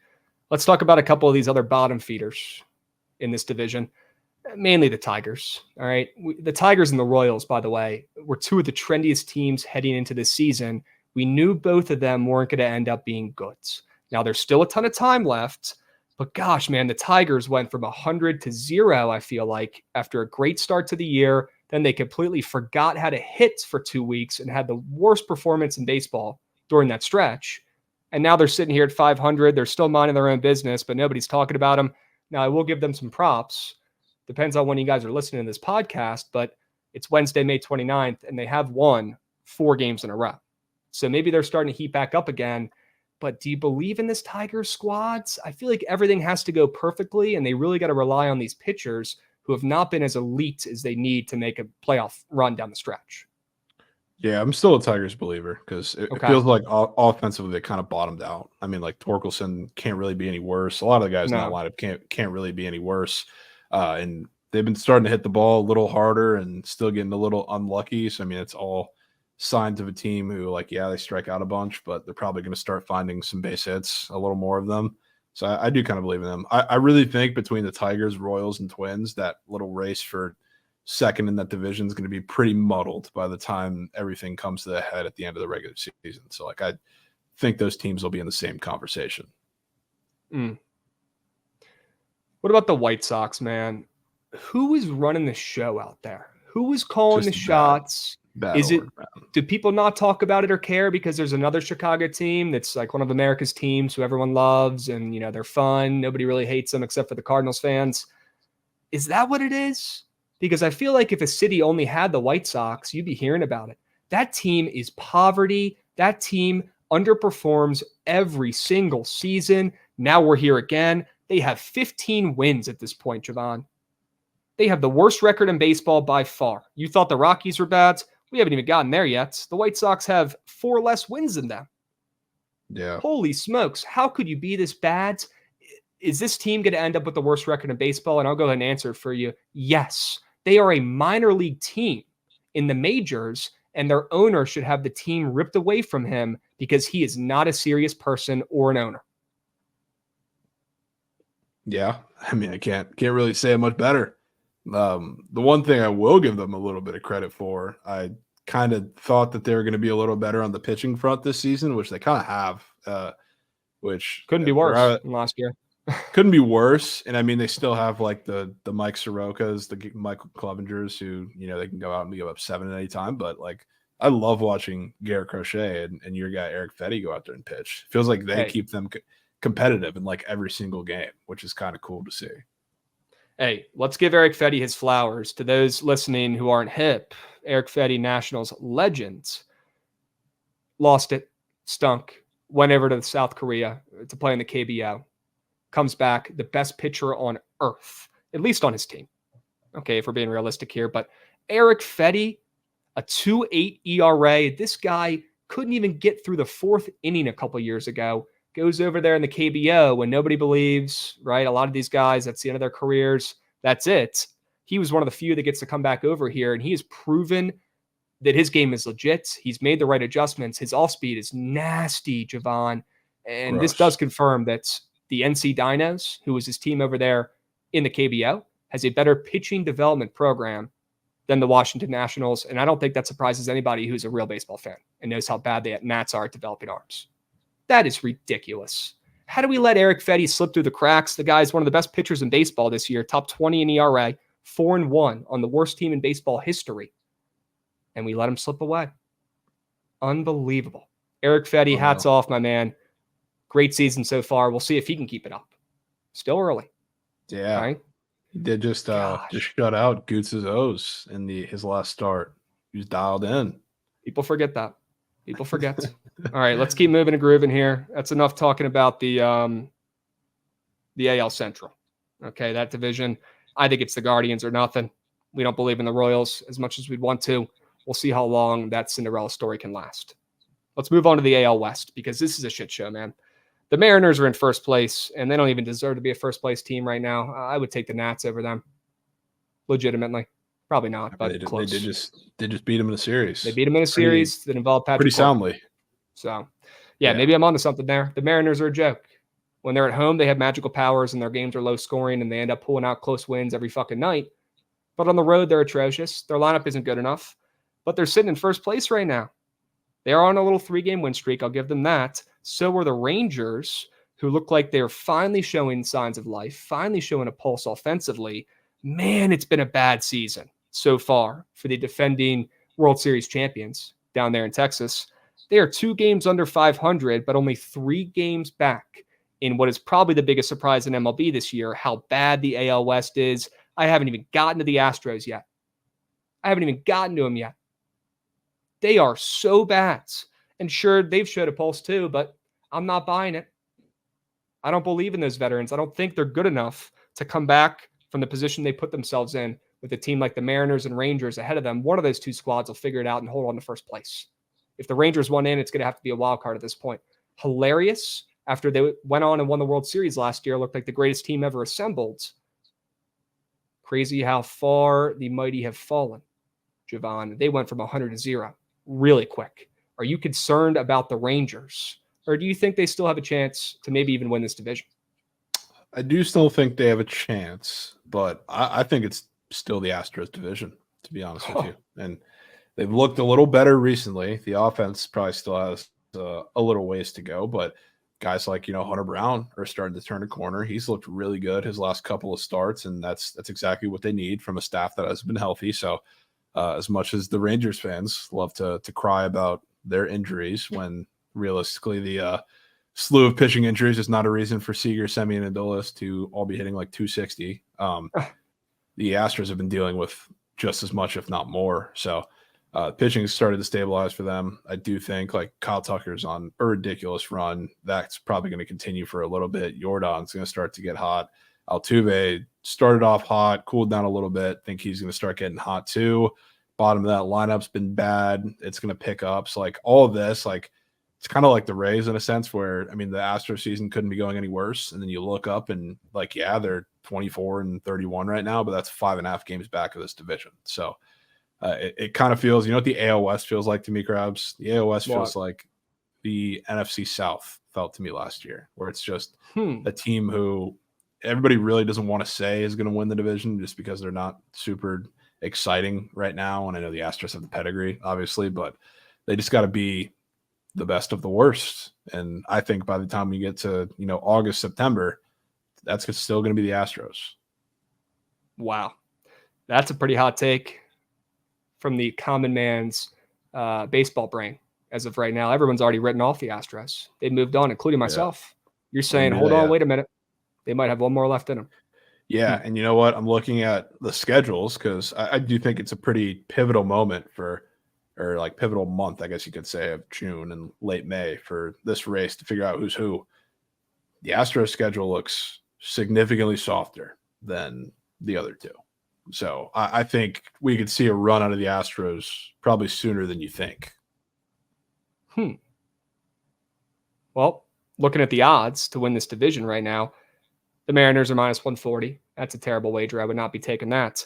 Let's talk about a couple of these other bottom feeders in this division, mainly the Tigers. All right. The Tigers and the Royals, by the way, were two of the trendiest teams heading into this season. We knew both of them weren't going to end up being good. Now, there's still a ton of time left, but gosh, man, the Tigers went from 100 to 0, I feel like, after a great start to the year. Then they completely forgot how to hit for 2 weeks and had the worst performance in baseball during that stretch. And now they're sitting here at 500. They're still minding their own business, but nobody's talking about them. Now, I will give them some props. Depends on when you guys are listening to this podcast, but it's Wednesday, May 29th, and they have won 4 games in a row. So maybe they're starting to heat back up again. But do you believe in this Tigers squad? I feel like everything has to go perfectly, and they really got to rely on these pitchers who have not been as elite as they need to make a playoff run down the stretch. Yeah, I'm still a Tigers believer because it feels like offensively they kind of bottomed out. I mean, like Torkelson can't really be any worse. A lot of the guys in that lineup can't really be any worse. And they've been starting to hit the ball a little harder and still getting a little unlucky. So, I mean, it's all signs of a team who, like, yeah, they strike out a bunch, but they're probably going to start finding some base hits, a little more of them. So I do kind of believe in them. I really think between the Tigers, Royals, and Twins, that little race for second in that division is going to be pretty muddled by the time everything comes to the head at the end of the regular season. So, like, I think those teams will be in the same conversation. What about the White Sox, man? Who is running the show out there? Who is calling the shots? Do people not talk about it or care because there's another Chicago team that's like one of America's teams who everyone loves and, you know, they're fun. Nobody really hates them except for the Cardinals fans. Is that what it is? Because I feel like if a city only had the White Sox, you'd be hearing about it. That team is poverty. That team underperforms every single season. Now we're here again. They have 15 wins at this point, Javon. They have the worst record in baseball by far. You thought the Rockies were bad? We haven't even gotten there yet. The White Sox have 4 less wins than them. Yeah. Holy smokes. How could you be this bad? Is this team going to end up with the worst record in baseball? And I'll go ahead and answer it for you. Yes. They are a minor league team in the majors, and their owner should have the team ripped away from him because he is not a serious person or an owner. Yeah. I mean, I can't really say it much better. The one thing I will give them a little bit of credit for, I kind of thought that they were going to be a little better on the pitching front this season, which they kind of have, which couldn't be worse than last year. Couldn't be worse. And I mean, they still have like the Mike Sorokas, the Michael Clevengers, who, you know, they can go out and give up 7 at any time. But like, I love watching Garrett Crochet and your guy Eric Fetty go out there and pitch. Feels like they keep them competitive in like every single game, which is kind of cool to see. Hey, let's give Eric Fetty his flowers. To those listening who aren't hip, Eric Fetty, Nationals legends, lost it, stunk, went over to South Korea to play in the KBO, comes back, the best pitcher on earth, at least on his team. Okay, if we're being realistic here, but Eric Fetty, a 2.8 ERA. This guy couldn't even get through the 4th inning a couple years ago. Goes over there in the KBO when nobody believes, right? A lot of these guys, that's the end of their careers. That's it. He was one of the few that gets to come back over here, and he has proven that his game is legit. He's made the right adjustments. His off speed is nasty, Javon. And this does confirm that the NC Dinos, who was his team over there in the KBO, has a better pitching development program than the Washington Nationals. And I don't think that surprises anybody who's a real baseball fan and knows how bad the Nats are at developing arms. That is ridiculous. How do we let Eric Fetty slip through the cracks? The guy's one of the best pitchers in baseball this year, top 20 in ERA, 4-1 on the worst team in baseball history. And we let him slip away. Unbelievable. Eric Fetty, hats off, my man. Great season so far. We'll see if he can keep it up. Still early. Yeah. Right? He did just shut out Gootz's O's in his last start. He was dialed in. People forget that. People forget. All right, let's keep moving and grooving here. That's enough talking about the AL Central. Okay, that division. I think it's the Guardians or nothing. We don't believe in the Royals as much as we'd want to. We'll see how long that Cinderella story can last. Let's move on to the AL West because this is a shit show, man. The Mariners are in first place, and they don't even deserve to be a first-place team right now. I would take the Nats over them. Legitimately. Probably not, but close. They just beat them in a series. They beat them in a series that involved Patrick pretty soundly. So, yeah, maybe I'm onto something there. The Mariners are a joke. When they're at home, they have magical powers and their games are low scoring and they end up pulling out close wins every fucking night. But on the road, they're atrocious. Their lineup isn't good enough, but they're sitting in first place right now. They are on a little 3-game win streak. I'll give them that. So are the Rangers, who look like they're finally showing signs of life, finally showing a pulse offensively. Man, it's been a bad season so far for the defending World Series champions down there in Texas. They are 2 games under 500, but only 3 games back in what is probably the biggest surprise in MLB this year, how bad the AL West is. I haven't even gotten to the Astros yet. I haven't even gotten to them yet. They are so bad. And sure, they've showed a pulse too, but I'm not buying it. I don't believe in those veterans. I don't think they're good enough to come back from the position they put themselves in with a team like the Mariners and Rangers ahead of them. One of those 2 squads will figure it out and hold on to first place. If the Rangers won in, it's going to have to be a wild card at this point. Hilarious. After they went on and won the World Series last year, looked like the greatest team ever assembled. Crazy how far the mighty have fallen, Javon. They went from 100 to 0 really quick. Are you concerned about the Rangers? Or do you think they still have a chance to maybe even win this division? I do still think they have a chance, but I think it's still the Astros division, to be honest with you. And they've looked a little better recently. The offense probably still has a little ways to go, but guys like, Hunter Brown are starting to turn a corner. He's looked really good his last couple of starts, and that's exactly what they need from a staff that has been healthy. So as much as the Rangers fans love to cry about their injuries, when realistically the slew of pitching injuries is not a reason for Seager, Semien, and Adolis to all be hitting like 260. The Astros have been dealing with just as much, if not more. So pitching has started to stabilize for them. I do think like Kyle Tucker's on a ridiculous run. That's probably going to continue for a little bit. Jordan's going to start to get hot. Altuve started off hot, cooled down a little bit. Think he's going to start getting hot too. Bottom of that lineup's been bad. It's going to pick up. So like all of this, like it's kind of like the Rays in a sense where, the Astros season couldn't be going any worse. And then you look up and like, yeah, they're 24 and 31 right now, but that's 5.5 games back of this division. So it kind of feels, what the AL West feels like to me, Krabs? The AL West feels like the NFC South felt to me last year, where it's just a team who everybody really doesn't want to say is going to win the division just because they're not super exciting right now. And I know the Astros have the pedigree, obviously, but they just got to be the best of the worst. And I think by the time we get to, August, September, that's still going to be the Astros. Wow. That's a pretty hot take from the common man's baseball brain. As of right now, everyone's already written off the Astros. They've moved on, including myself. Yeah. You're saying, hold on, wait a minute. They might have one more left in them. Yeah, and you know what? I'm looking at the schedules because I do think it's a pretty pivotal moment or like pivotal month, I guess you could say, of June and late May for this race to figure out who's who. The Astros schedule looks significantly softer than the other two. So I think we could see a run out of the Astros probably sooner than you think. Well, looking at the odds to win this division right now, the Mariners are minus 140. That's a terrible wager. I would not be taking that.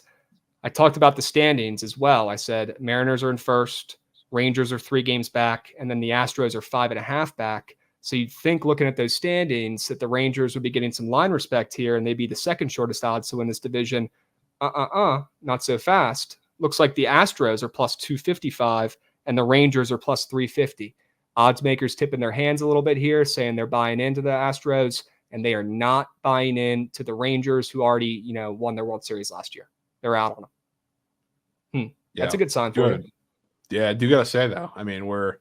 I talked about the standings as well. I said Mariners are in first, Rangers are 3 games back, and then the Astros are 5.5 back. So you'd think looking at those standings that the Rangers would be getting some line respect here and they'd be the second shortest odds to win this division. Not so fast. Looks like the Astros are plus 255 and the Rangers are plus 350. Odds makers tipping their hands a little bit here, saying they're buying into the Astros, and they are not buying in to the Rangers, who already, won their World Series last year. They're out on them. That's a good sign for you. Yeah, I do got to say, though, we're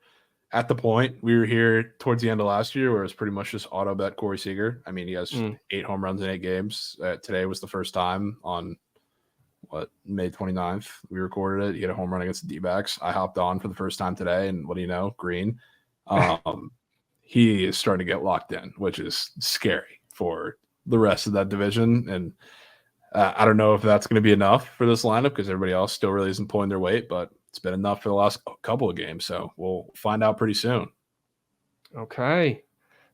at the point we were here towards the end of last year where it's pretty much just auto bet Corey Seager. He has 8 home runs in 8 games. Today was the first time on May 29th. We recorded it. He had a home run against the D-backs. I hopped on for the first time today, and what do you know? Green. He is starting to get locked in, which is scary for the rest of that division. And I don't know if that's going to be enough for this lineup because everybody else still really isn't pulling their weight, but it's been enough for the last couple of games. So we'll find out pretty soon. Okay.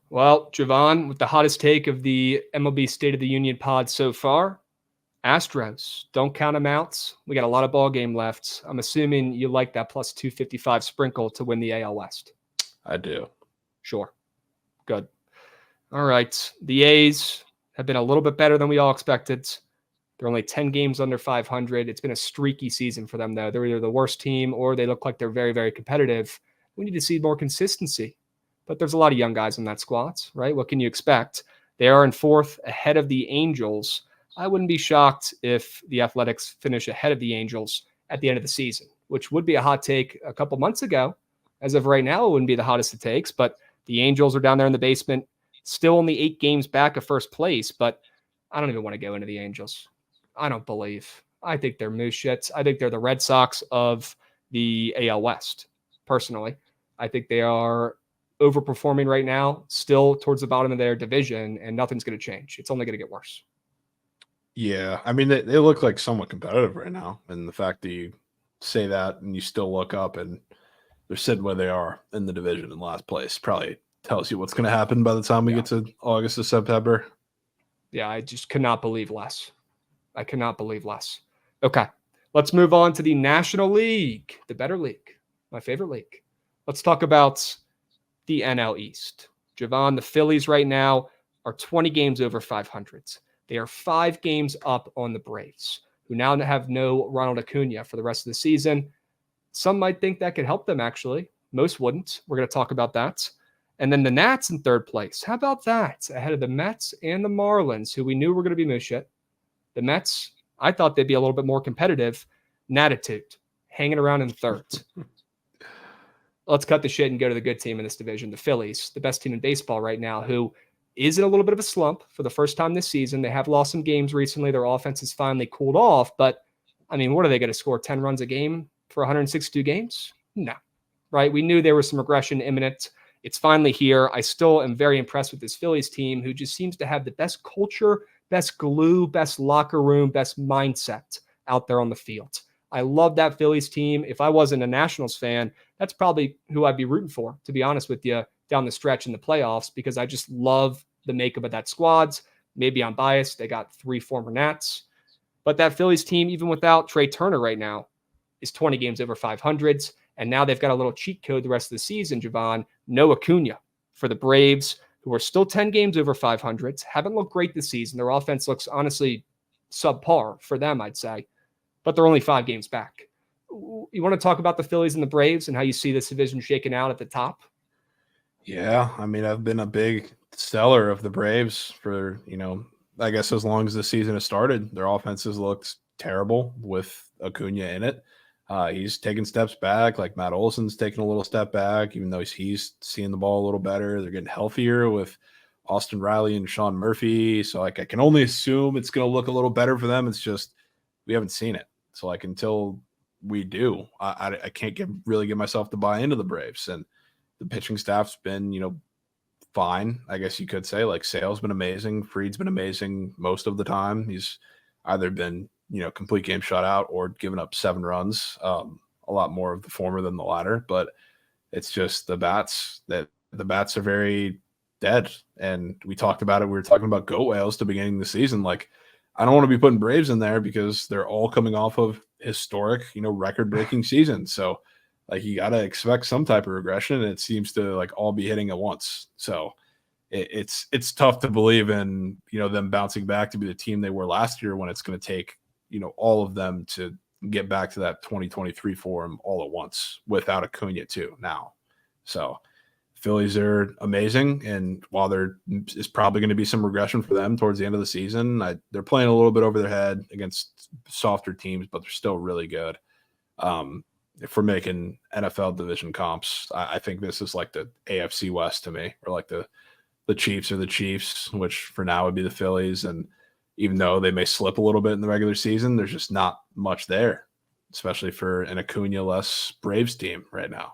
Well, Javon, with the hottest take of the MLB State of the Union pod so far, Astros, don't count them out. We got a lot of ball game left. I'm assuming you like that plus 255 sprinkle to win the AL West. I do. Sure. Good. All right. The A's have been a little bit better than we all expected. They're only 10 games under 500. It's been a streaky season for them, though. They're either the worst team or they look like they're very, very competitive. We need to see more consistency. But there's a lot of young guys in that squad, right? What can you expect? They are in fourth ahead of the Angels. I wouldn't be shocked if the Athletics finish ahead of the Angels at the end of the season, which would be a hot take a couple months ago. As of right now, it wouldn't be the hottest of takes, but the Angels are down there in the basement, still only 8 games back of first place, but I don't even want to go into the Angels. I don't believe. I think they're moose shits. I think they're the Red Sox of the AL West, personally. I think they are overperforming right now, still towards the bottom of their division, and nothing's going to change. It's only going to get worse. Yeah, I mean, they look like somewhat competitive right now. And the fact that you say that and you still look up and they're sitting where they are in the division in last place probably tells you what's going to happen by the time we get to August or September. Yeah, I just cannot believe less. I cannot believe less. Okay, let's move on to the National League, the better league, my favorite league. Let's talk about the NL East. Javon, the Phillies right now are 20 games over 500. They are 5 games up on the Braves, who now have no Ronald Acuna for the rest of the season. Some might think that could help them, actually. Most wouldn't. We're going to talk about that. And then the Nats in third place. How about that? Ahead of the Mets and the Marlins, who we knew were going to be moose shit. The Mets, I thought they'd be a little bit more competitive. Natitude, hanging around in third. Let's cut the shit and go to the good team in this division, the Phillies, the best team in baseball right now, who is in a little bit of a slump for the first time this season. They have lost some games recently. Their offense has finally cooled off. But, I mean, what are they going to score, 10 runs a game for 162 games? No, right? We knew there was some regression imminent. It's finally here. I still am very impressed with this Phillies team, who just seems to have the best culture, best glue, best locker room, best mindset out there on the field. I love that Phillies team. If I wasn't a Nationals fan, that's probably who I'd be rooting for, to be honest with you, down the stretch in the playoffs, because I just love the makeup of that squad. Maybe I'm biased. They got 3 former Nats. But that Phillies team, even without Trey Turner right now, is 20 games over 500s. And now they've got a little cheat code the rest of the season, Javon. No Acuna for the Braves, who are still 10 games over 500s. Haven't looked great this season. Their offense looks honestly subpar for them, I'd say. But they're only 5 games back. You want to talk about the Phillies and the Braves and how you see this division shaking out at the top? Yeah, I mean, I've been a big seller of the Braves for, I guess as long as the season has started. Their offenses looked terrible with Acuna in it. He's taking steps back, like Matt Olson's taking a little step back, even though he's seeing the ball a little better. They're getting healthier with Austin Riley and Sean Murphy. So, I can only assume it's going to look a little better for them. It's just we haven't seen it. So, until we do, I can't really get myself to buy into the Braves. And the pitching staff's been, fine, I guess you could say. Like, Sale's been amazing. Fried's been amazing most of the time. He's either been complete game shutout or given up 7 runs, a lot more of the former than the latter. But it's just the bats are very dead. And we talked about it. We were talking about goat whales to beginning of the season. Like, I don't want to be putting Braves in there because they're all coming off of historic, record-breaking seasons. So, you got to expect some type of regression, and it seems to all be hitting at once. So it's tough to believe in, them bouncing back to be the team they were last year when it's going to take, all of them to get back to that 2023 form all at once without Acuna too now. So Phillies are amazing. And while there is probably going to be some regression for them towards the end of the season, they're playing a little bit over their head against softer teams, but they're still really good. If we're making NFL division comps, I think this is like the AFC West to me, or like the Chiefs are the Chiefs, which for now would be the Phillies. And even though they may slip a little bit in the regular season, there's just not much there, especially for an Acuna-less Braves team right now.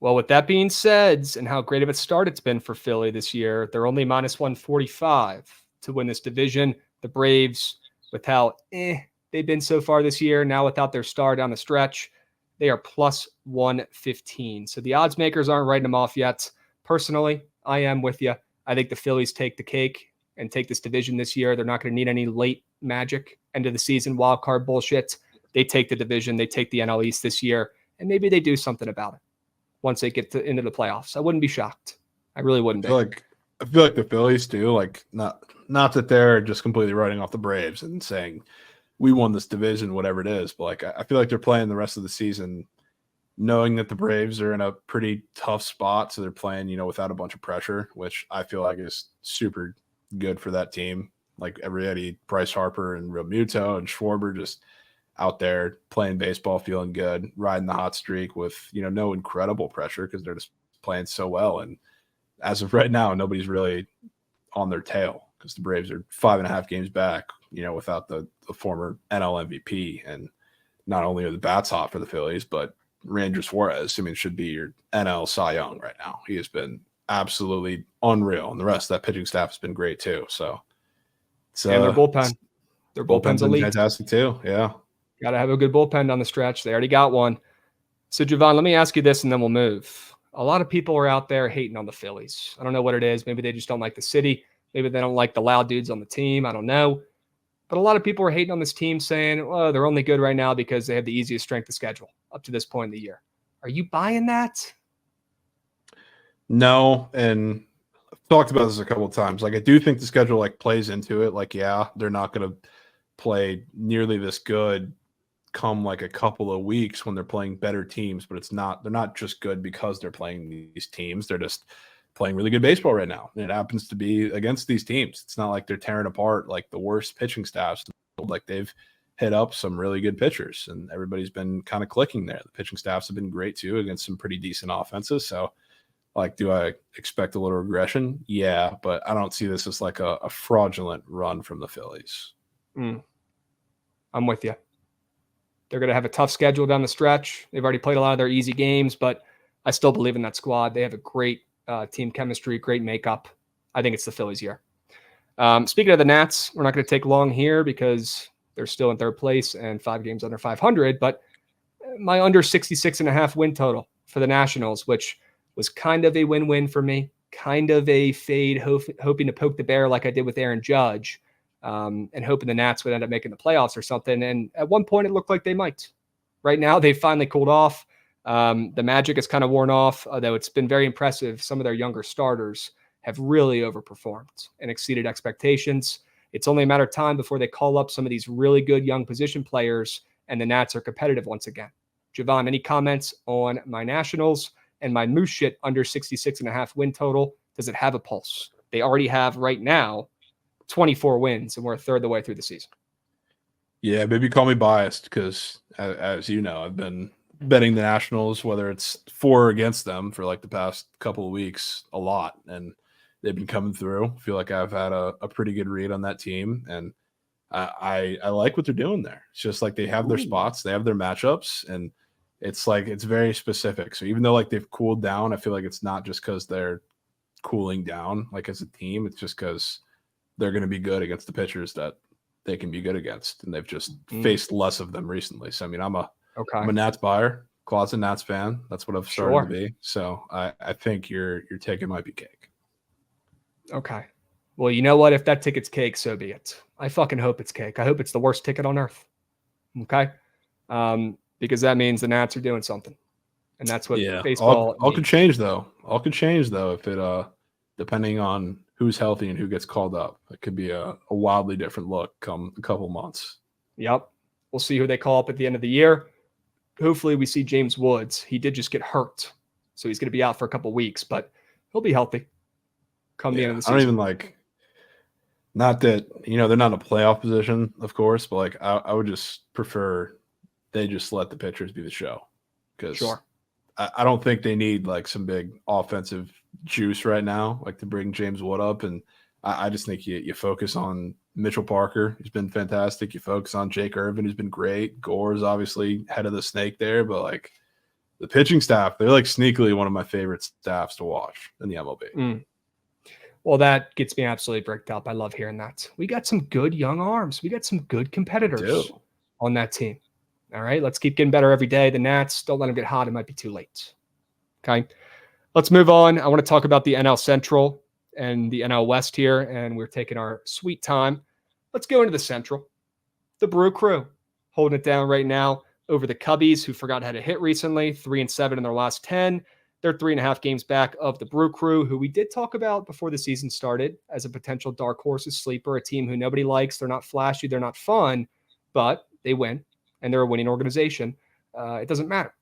Well, with that being said, and how great of a start it's been for Philly this year, they're only minus 145 to win this division. The Braves, with how they've been so far this year, now without their star down the stretch, they are plus 115. So the odds makers aren't writing them off yet. Personally, I am with you. I think the Phillies take the cake and take this division this year. They're not going to need any late magic, end of the season, wild card bullshit. They take the division. They take the NL East this year, and maybe they do something about it once they get into the playoffs. I wouldn't be shocked. I really wouldn't be. I feel like the Phillies too. Like not that they're just completely writing off the Braves and saying we won this division, whatever it is. But like I feel like they're playing the rest of the season knowing that the Braves are in a pretty tough spot. So they're playing, without a bunch of pressure, which I feel like is super good for that team. Like everybody, Bryce Harper and Real Muto and Schwarber just out there playing baseball, feeling good, riding the hot streak with, no incredible pressure because they're just playing so well. And as of right now, nobody's really on their tail because the Braves are 5.5 games back, without the former NL MVP. And not only are the bats hot for the Phillies, but Ranger Suarez, should be your NL Cy Young right now. He has been absolutely unreal. And the rest of that pitching staff has been great too. So and their bullpen. Their bullpen's elite. Fantastic too. Yeah. Got to have a good bullpen down the stretch. They already got one. So, Javon, let me ask you this and then we'll move. A lot of people are out there hating on the Phillies. I don't know what it is. Maybe they just don't like the city. Maybe they don't like the loud dudes on the team. I don't know. But a lot of people are hating on this team saying, well, they're only good right now because they have the easiest strength of schedule up to this point in the year. Are you buying that? No. And I've talked about this a couple of times. Like, I do think the schedule plays into it. Like, yeah, they're not going to play nearly this good come a couple of weeks when they're playing better teams, but they're not just good because they're playing these teams. They're just playing really good baseball right now. And it happens to be against these teams. It's not like they're tearing apart the worst pitching staffs. Like they've hit up some really good pitchers and everybody's been kind of clicking there. The pitching staffs have been great too against some pretty decent offenses. So do I expect a little regression? Yeah, but I don't see this as a fraudulent run from the Phillies. I'm with you. They're going to have a tough schedule down the stretch. They've already played a lot of their easy games, but I still believe in that squad. They have a great team chemistry, great makeup. I think it's the Phillies' year. Speaking of the Nats, we're not going to take long here because they're still in third place and 5 games under 500, but my under 66.5 win total for the Nationals, which was kind of a win-win for me, kind of a fade, hoping to poke the bear like I did with Aaron Judge. And hoping the Nats would end up making the playoffs or something. And at one point, it looked like they might. Right now, they've finally cooled off. The magic has kind of worn off, although it's been very impressive. Some of their younger starters have really overperformed and exceeded expectations. It's only a matter of time before they call up some of these really good young position players, and the Nats are competitive once again. Javon, any comments on my Nationals and my Moose shit under 66.5 win total? Does it have a pulse? They already have right now 24 wins, and we're a third of the way through the season. Yeah, maybe call me biased because, as you know, I've been betting the Nationals, whether it's for or against them, for the past couple of weeks, a lot, and they've been coming through. I feel like I've had a pretty good read on that team, and I like what they're doing there. It's just they have their spots, they have their matchups, and it's it's very specific. So even though they've cooled down, I feel like it's not just because they're cooling down as a team. It's just because they're going to be good against the pitchers that they can be good against, and they've just faced less of them recently. So I'm a Nats buyer, closet Nats fan. That's what I've started to be. So I think your ticket might be cake. Okay. Well, you know what? If that ticket's cake, so be it. I fucking hope it's cake. I hope it's the worst ticket on earth. Okay. Because that means the Nats are doing something, and that's what baseball. All could change though. All could change though if it depending on who's healthy and who gets called up. It could be a wildly different look come a couple months. Yep. We'll see who they call up at the end of the year. Hopefully we see James Woods. He did just get hurt, so he's going to be out for a couple weeks, but he'll be healthy come the end of the season. I don't even not that, they're not in a playoff position, of course, but I would just prefer they just let the pitchers be the show because I don't think they need some big offensive juice right now, to bring James Wood up. And I just think you focus on Mitchell Parker, who's been fantastic. You focus on Jake Irvin, who's been great. Gore's obviously head of the snake there, but the pitching staff, they're sneakily one of my favorite staffs to watch in the MLB. Well, that gets me absolutely bricked up. I love hearing that. We got some good young arms. We got some good competitors on that team. All right, let's keep getting better every day. The Nats, don't let them get hot. It might be too late. Okay, let's move on. I want to talk about the NL Central and the NL West here, and we're taking our sweet time. Let's go into the Central. The Brew Crew holding it down right now over the Cubbies, who forgot how to hit recently, 3-7 in their last 10. They're 3.5 games back of the Brew Crew, who we did talk about before the season started as a potential dark horse sleeper, a team who nobody likes. They're not flashy. They're not fun, but they win, and they're a winning organization. It doesn't matter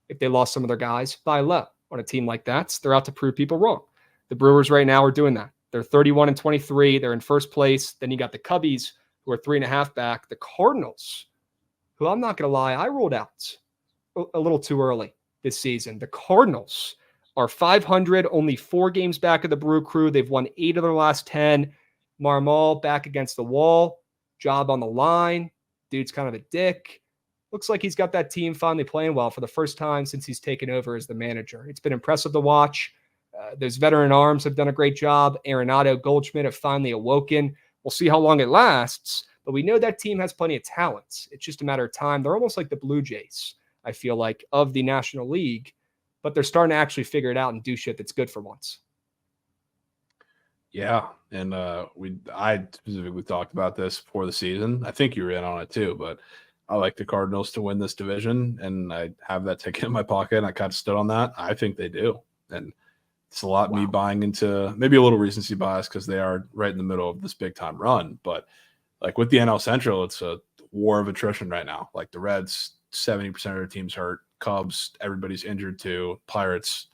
if they lost some of their guys. Buy low on a team like that. They're out to prove people wrong. The Brewers right now are doing that. They're 31-23. They're in first place. Then you got the Cubbies, who are 3.5 back. The Cardinals, who I'm not going to lie, I rolled out a little too early this season. The Cardinals are 500, only 4 games back of the Brew Crew. They've won 8 of their last 10. Marmol back against the wall. Job on the line. Dude's kind of a dick. Looks like he's got that team finally playing well for the first time since he's taken over as the manager. It's been impressive to watch. Those veteran arms have done a great job. Arenado, Goldschmidt have finally awoken. We'll see how long it lasts, but we know that team has plenty of talent. It's just a matter of time. They're almost like the Blue Jays, I feel like, of the National League, but they're starting to actually figure it out and do shit that's good for once. Yeah, and I specifically talked about this before the season. I think you were in on it too, but I like the Cardinals to win this division, and I have that ticket in my pocket, and I kind of stood on that. I think they do, and it's a lot me buying into maybe a little recency bias because they are right in the middle of this big-time run, but like with the NL Central, it's a war of attrition right now. Like the Reds, 70% of their team's hurt. Cubs, everybody's injured too. Pirates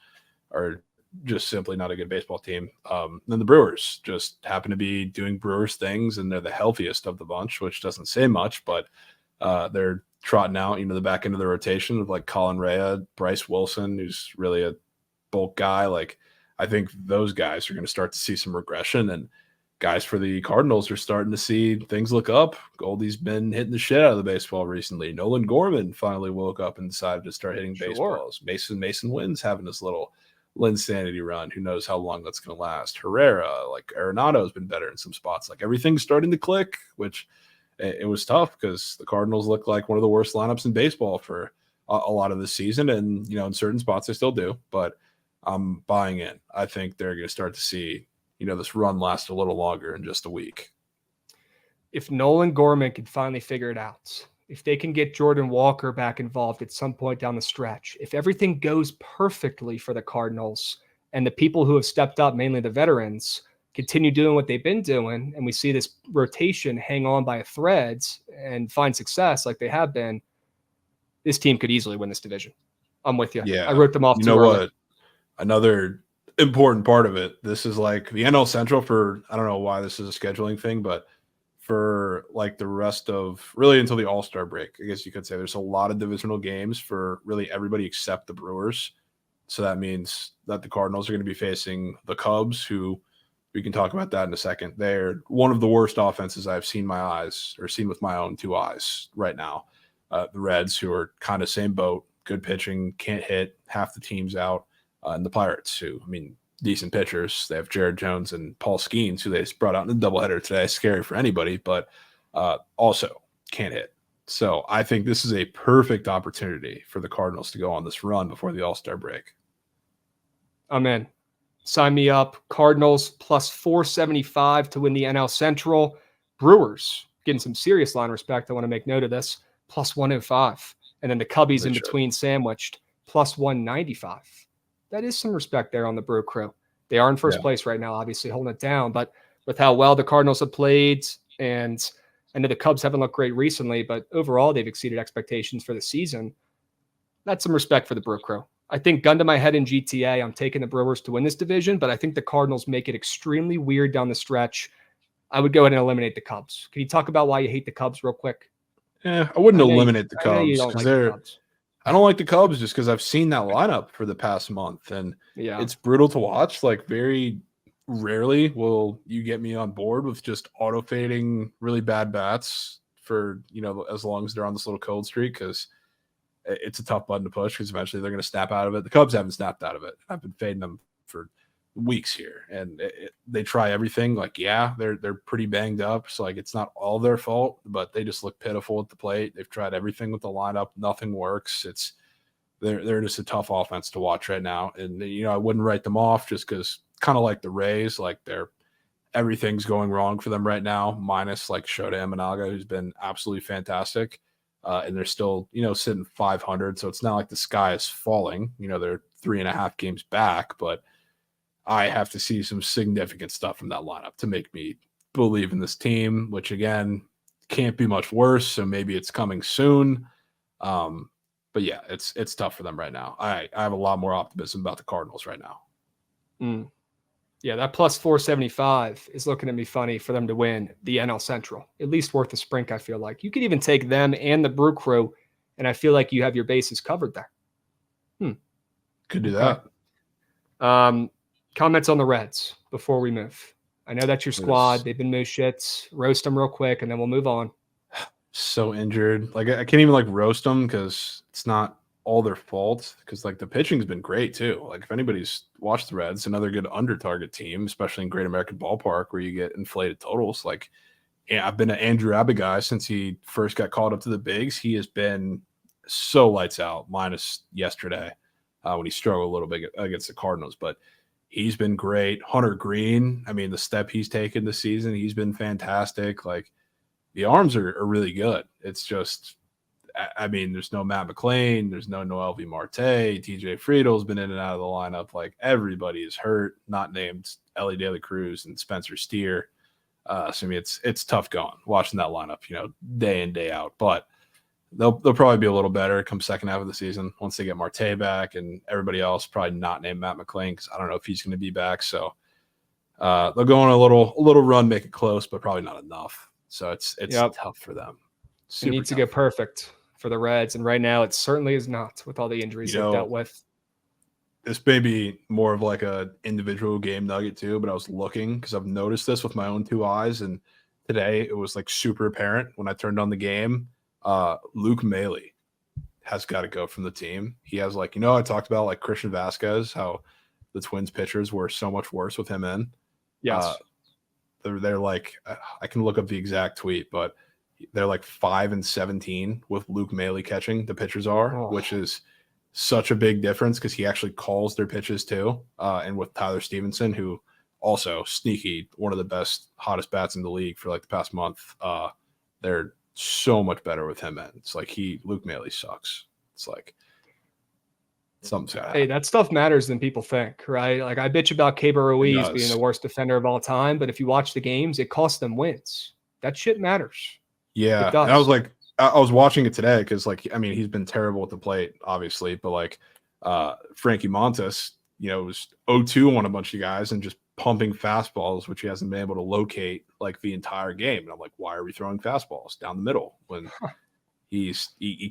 are just simply not a good baseball team. Then the Brewers just happen to be doing Brewers things, and they're the healthiest of the bunch, which doesn't say much, but they're trotting out, the back end of the rotation of like Colin Rea, Bryce Wilson, who's really a bulk guy. Like I think those guys are going to start to see some regression, and guys for the Cardinals are starting to see things look up. Goldie's been hitting the shit out of the baseball recently. Nolan Gorman finally woke up and decided to start hitting baseballs. Mason Wynn's having this little Linsanity run. Who knows how long that's going to last? Herrera, like Arenado's been better in some spots. Like everything's starting to click, which it was tough because the Cardinals look like one of the worst lineups in baseball for a lot of the season. And, in certain spots they still do, but I'm buying in. I think they're going to start to see this run lasts a little longer in just a week. If Nolan Gorman can finally figure it out, if they can get Jordan Walker back involved at some point down the stretch, if everything goes perfectly for the Cardinals and the people who have stepped up, mainly the veterans, continue doing what they've been doing, and we see this rotation hang on by a thread and find success like they have been, this team could easily win this division. I'm with you. Yeah. I wrote them off too early. What? Another important part of it, this is like the NL Central for, I don't know why this is a scheduling thing, but for like the rest of really until the All-Star break, I guess you could say there's a lot of divisional games for really everybody except the Brewers. So that means that the Cardinals are going to be facing the Cubs, who we can talk about that in a second. They're one of the worst offenses I've seen with my own 2 eyes right now. The Reds, who are kind of same boat, good pitching, can't hit, half the team's out. And the Pirates, who, decent pitchers. They have Jared Jones and Paul Skeens, who they just brought out in the doubleheader today. Scary for anybody, but also can't hit. So I think this is a perfect opportunity for the Cardinals to go on this run before the All-Star break. I'm in. Sign me up. Cardinals plus 475 to win the NL Central. Brewers getting some serious line respect. I want to make note of this. Plus 105. And then the Cubbies in between sandwiched. Plus 195. That is some respect there on the Brew Crew. They are in first place right now, obviously holding it down. But with how well the Cardinals have played, and I know the Cubs haven't looked great recently, but overall they've exceeded expectations for the season. That's some respect for the Brew Crew. I think gun to my head in GTA, I'm taking the Brewers to win this division, but I think the Cardinals make it extremely weird down the stretch. I would go ahead and eliminate the Cubs. Can you talk about why you hate the Cubs real quick? Yeah, I wouldn't eliminate the Cubs because the Cubs. I don't like the Cubs just because I've seen that lineup for the past month, and it's brutal to watch. Like very rarely will you get me on board with just auto fading really bad bats for, as long as they're on this little cold streak, because it's a tough button to push because eventually they're going to snap out of it. The Cubs haven't snapped out of it. I've been fading them for weeks here, and they try everything. Like, they're pretty banged up, so like it's not all their fault, but they just look pitiful at the plate. They've tried everything with the lineup, nothing works. They're just a tough offense to watch right now, and I wouldn't write them off just because, kind of like the Rays, like everything's going wrong for them right now, minus like Shota Imanaga, who's been absolutely fantastic, and they're still sitting 500, so it's not like the sky is falling. They're 3.5 games back, but I have to see some significant stuff from that lineup to make me believe in this team, which again can't be much worse. So maybe it's coming soon. But yeah, it's tough for them right now. I have a lot more optimism about the Cardinals right now. Yeah, that plus 475 is looking to be funny for them to win the NL Central. At least worth a sprint, I feel like. You could even take them and the Brew Crew, and I feel like you have your bases covered there. Could do that. Comments on the Reds before we move. I know that's your squad. They've been moose shits. Roast them real quick, and then we'll move on. So injured. Like, I can't even like roast them because it's not all their fault. Because like the pitching's been great too. Like if anybody's watched the Reds, another good under target team, especially in Great American Ballpark where you get inflated totals. Like, yeah, I've been an Andrew Abbott guy since he first got called up to the bigs. He has been so lights out, minus yesterday when he struggled a little bit against the Cardinals. But he's been great. Hunter Green, I mean, the step he's taken this season, he's been fantastic. Like, the arms are really good. It's just, I mean, there's no Matt McClain. There's no Noel V. Marte. TJ Friedel's been in and out of the lineup. Like, everybody is hurt, not named Ellie De La Cruz and Spencer Steer. So, I mean, it's tough going, watching that lineup, day in, day out. But they'll probably be a little better come second half of the season once they get Marte back, and everybody else probably not named Matt McClain because I don't know if he's going to be back. So they'll go on a little run, make it close, but probably not enough. So it's tough for them. It needs to go perfect for the Reds, and right now it certainly is not with all the injuries they've dealt with. This may be more of like a individual game nugget too, but I was looking because I've noticed this with my own two eyes, and today it was like super apparent when I turned on the game. Luke Maile has got to go from the team. He has I talked about like Christian Vasquez, how the Twins pitchers were so much worse with him in. Yes. They're like, I can look up the exact tweet, but they're like 5-17 with Luke Maile catching. The pitchers are, which is such a big difference because he actually calls their pitches too. And with Tyler Stevenson, who also sneaky, one of the best, hottest bats in the league for like the past month. They're so much better with him in. It's like Luke Maile sucks. It's like something's gotta happen. Hey, that stuff matters than people think, right? Like I bitch about Keibert Ruiz being the worst defender of all time, but if you watch the games, it costs them wins. That shit matters. Yeah. And I was like, I was watching it today because he's been terrible at the plate, obviously, but Frankie Montas, was 0-2 on a bunch of guys and just pumping fastballs, which he hasn't been able to locate like the entire game. And I'm like, why are we throwing fastballs down the middle when he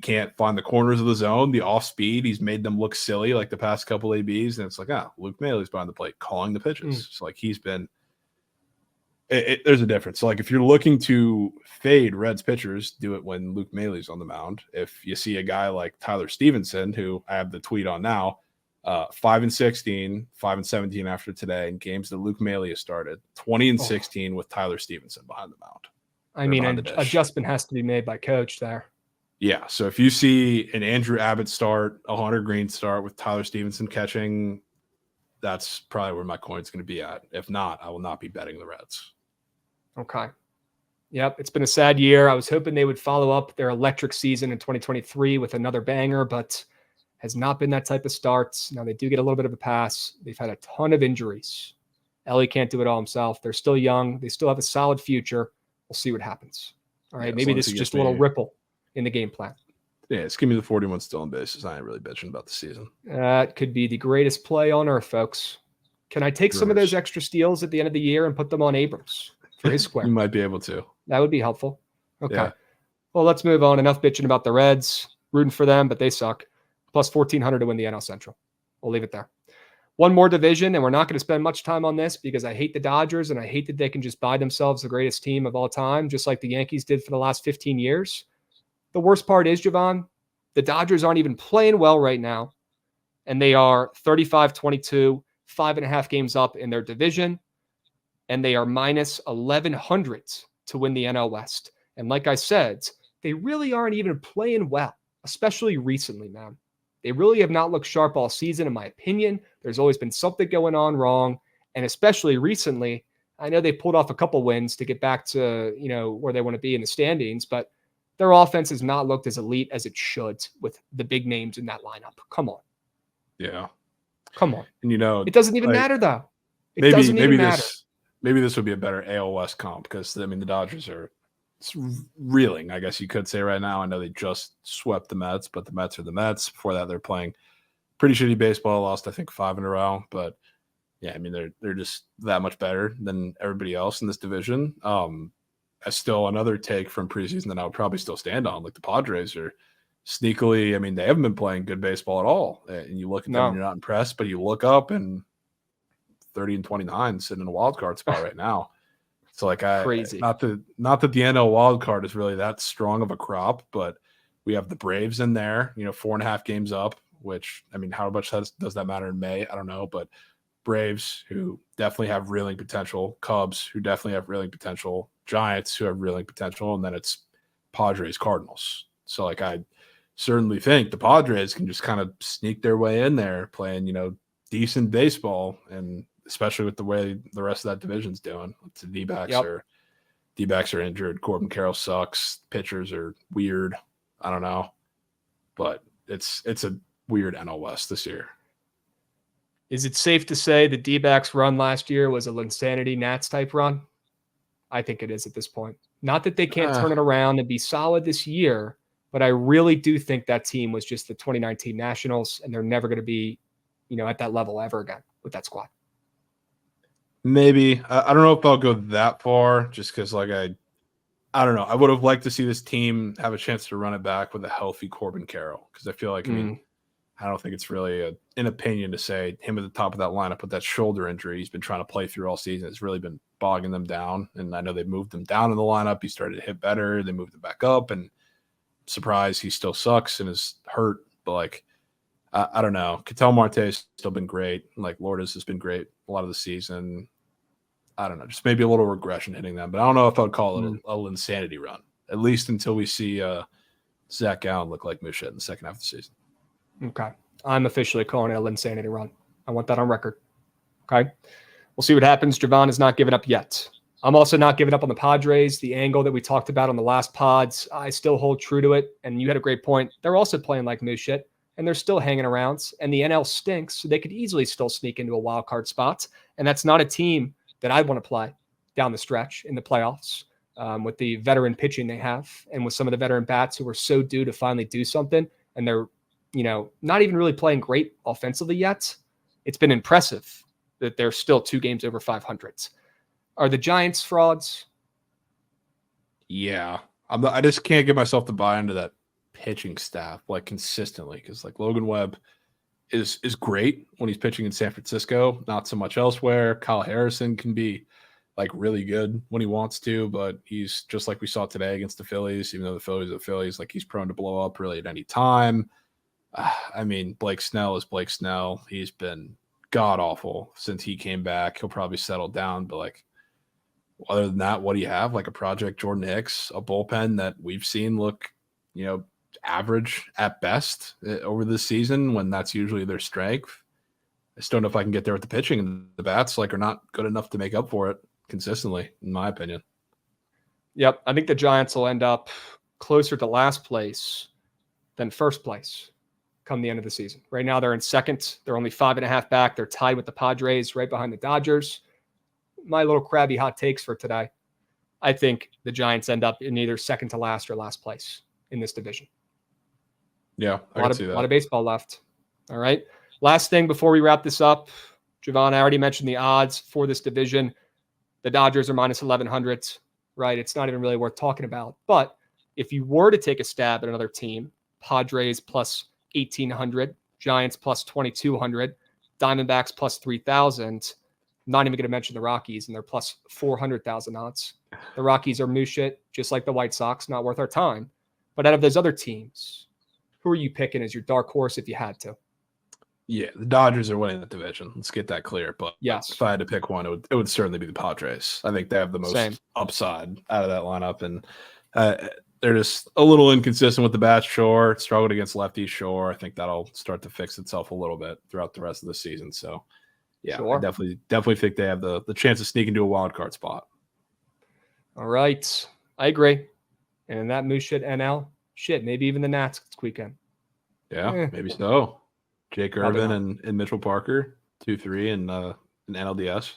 can't find the corners of the zone, the off speed? He's made them look silly like the past couple ABs. And it's like, Luke Maile's behind the plate calling the pitches. So he's been, there's a difference. So if you're looking to fade Reds pitchers, do it when Luke Maile's on the mound. If you see a guy like Tyler Stevenson, who I have the tweet on now, 5-16, 5-17 after today in games that Luke Maile has started, 20-16 with Tyler Stevenson behind the mound. I mean, an adjustment has to be made by coach there. Yeah. So if you see an Andrew Abbott start, a Hunter Green start with Tyler Stevenson catching, that's probably where my coin's going to be at. If not, I will not be betting the Reds. Okay. Yep. It's been a sad year. I was hoping they would follow up their electric season in 2023 with another banger, but has not been that type of starts. Now they do get a little bit of a pass. They've had a ton of injuries. Ellie can't do it all himself. They're still young. They still have a solid future. We'll see what happens. All right. Maybe this is just a little ripple in the game plan. Yeah, it's give me the 41 stolen bases. I ain't really bitching about the season. That could be the greatest play on earth, folks. Can I take some of those extra steals at the end of the year and put them on Abrams for his square? You might be able to. That would be helpful. Okay. Yeah. Well, let's move on. Enough bitching about the Reds. Rooting for them, but they suck. Plus 1,400 to win the NL Central. We'll leave it there. One more division, and we're not going to spend much time on this because I hate the Dodgers, and I hate that they can just buy themselves the greatest team of all time, just like the Yankees did for the last 15 years. The worst part is, Javon, the Dodgers aren't even playing well right now, and they are 35-22, 5.5 games up in their division, and they are minus 1,100 to win the NL West. And like I said, they really aren't even playing well, especially recently, man. They really have not looked sharp all season, in my opinion. There's always been something going on wrong, and especially recently, I know they pulled off a couple wins to get back to, where they want to be in the standings, but their offense has not looked as elite as it should with the big names in that lineup. Come on. Yeah. Come on. And It doesn't even matter, though. It maybe doesn't even matter. this would be a better AL West comp because I mean the Dodgers are reeling, I guess you could say right now. I know they just swept the Mets, but the Mets are the Mets. Before that, they're playing pretty shitty baseball. Lost, I think, 5 in a row. But yeah, I mean they're just that much better than everybody else in this division. As still another take from preseason that I would probably still stand on. Like the Padres are sneakily, I mean, they haven't been playing good baseball at all. And you look at them and you're not impressed, but you look up and 30-29 sitting in a wild card spot right now. So like Crazy. not that the NL wild card is really that strong of a crop, but we have the Braves in there, 4.5 games up, which I mean, how much does that matter in May? I don't know, but Braves, who definitely have reeling potential, Cubs, who definitely have reeling potential, Giants, who have reeling potential, and then it's Padres, Cardinals. So like I certainly think the Padres can just kind of sneak their way in there playing, decent baseball, and especially with the way the rest of that division's doing. The D-backs are injured. Corbin Carroll sucks. Pitchers are weird. I don't know. But it's a weird NL West this year. Is it safe to say the D-backs run last year was a Linsanity Nats type run? I think it is at this point. Not that they can't turn it around and be solid this year, but I really do think that team was just the 2019 Nationals, and they're never going to be, at that level ever again with that squad. Maybe. I don't know if I'll go that far just because, like, I don't know. I would have liked to see this team have a chance to run it back with a healthy Corbin Carroll because I feel like, I mean, I don't think it's really an opinion to say him at the top of that lineup with that shoulder injury he's been trying to play through all season. It's really been bogging them down. And I know they moved him down in the lineup. He started to hit better. They moved him back up. And surprise, he still sucks and is hurt. But, like, I don't know. Ketel Marte's still been great. Like, Lourdes has been great a lot of the season. I don't know. Just maybe a little regression hitting them. But I don't know if I'd call it a insanity run, at least until we see Zach Gallen look like Mushet in the second half of the season. Okay. I'm officially calling it a Linsanity run. I want that on record. Okay. We'll see what happens. Javon is not giving up yet. I'm also not giving up on the Padres. The angle that we talked about on the last pods, I still hold true to it. And you had a great point. They're also playing like Mushet, and they're still hanging around. And the NL stinks, so they could easily still sneak into a wild card spot. And that's not a team that I want to play down the stretch in the playoffs with the veteran pitching they have and with some of the veteran bats who are so due to finally do something. And they're, not even really playing great offensively yet. It's been impressive that they're still 2 games over 500. Are the Giants frauds? Yeah. I just can't get myself to buy into that pitching staff like consistently because like Logan Webb is great when he's pitching in San Francisco, not so much elsewhere. Kyle Harrison can be like really good when he wants to, but he's just like we saw today against the Phillies, even though the Phillies are the Phillies, like he's prone to blow up really at any time. I mean, Blake Snell is Blake Snell. He's been god awful since he came back. He'll probably settle down, but like other than that, what do you have? Like a Project Jordan Hicks, a bullpen that we've seen look, average at best over this season when that's usually their strength. I just don't know if I can get there with the pitching, and the bats are not good enough to make up for it consistently, in my opinion. Yep. I think the Giants will end up closer to last place than first place come the end of the season. Right now they're in second. They're only 5.5 back. They're tied with the Padres right behind the Dodgers. My little crabby hot takes for today. I think the Giants end up in either second to last or last place in this division. Yeah, a lot of baseball left. All right. Last thing before we wrap this up, Javon, I already mentioned the odds for this division. The Dodgers are minus 1,100, right? It's not even really worth talking about. But if you were to take a stab at another team, Padres plus 1,800, Giants plus 2,200, Diamondbacks plus 3,000. I'm not even going to mention the Rockies, and they're plus 400,000 odds. The Rockies are moo shit, just like the White Sox, not worth our time. But out of those other teams, who are you picking as your dark horse if you had to? Yeah, the Dodgers are winning the division. Let's get that clear. But yes, if I had to pick one, it would certainly be the Padres. I think they have the most upside out of that lineup, and they're just a little inconsistent with the bat. Sure, struggled against lefties. Sure, I think that'll start to fix itself a little bit throughout the rest of the season. So, yeah, sure. I definitely think they have the chance to sneak into a wild card spot. All right, I agree. And in that moose shit NL, maybe even the Nats this weekend. Yeah, maybe so. Jake Probably Irvin not. and Mitchell Parker, 2-3 in NLDS.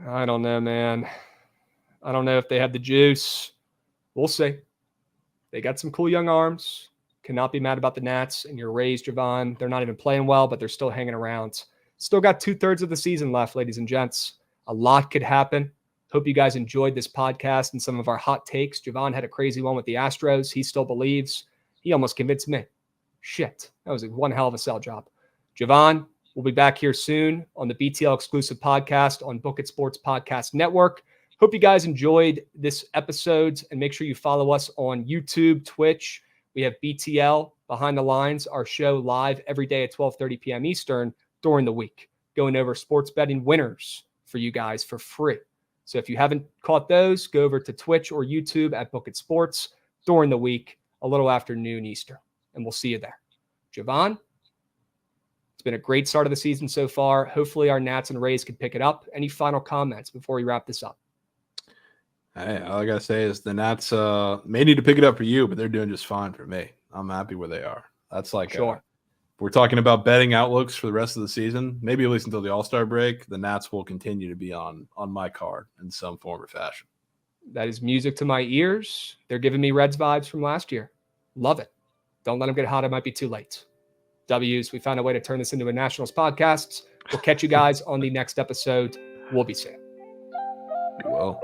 I don't know, man. I don't know if they have the juice. We'll see. They got some cool young arms. Cannot be mad about the Nats and your Rays, Javon. They're not even playing well, but they're still hanging around. Still got 2/3 of the season left, ladies and gents. A lot could happen. Hope you guys enjoyed this podcast and some of our hot takes. Javon had a crazy one with the Astros. He still believes. He almost convinced me. Shit. That was one hell of a sell job. Javon, we'll be back here soon on the BTL Exclusive Podcast on Bookit Sports Podcast Network. Hope you guys enjoyed this episode, and make sure you follow us on YouTube, Twitch. We have BTL Behind the Lines, our show live every day at 12:30 p.m. Eastern during the week, going over sports betting winners for you guys for free. So if you haven't caught those, go over to Twitch or YouTube at Bookit Sports during the week, a little after noon Eastern, and we'll see you there. Javon, it's been a great start of the season so far. Hopefully our Nats and Rays can pick it up. Any final comments before we wrap this up? Hey, all I gotta say is the Nats may need to pick it up for you, but they're doing just fine for me. I'm happy where they are. That's like Sure. We're talking about betting outlooks for the rest of the season, maybe at least until the All-Star break. The Nats will continue to be on my card in some form or fashion. That is music to my ears. They're giving me Reds vibes from last year. Love it. Don't let them get hot. It might be too late. W's. We found a way to turn this into a Nationals podcast. We'll catch you guys on the next episode. We'll be safe. Well.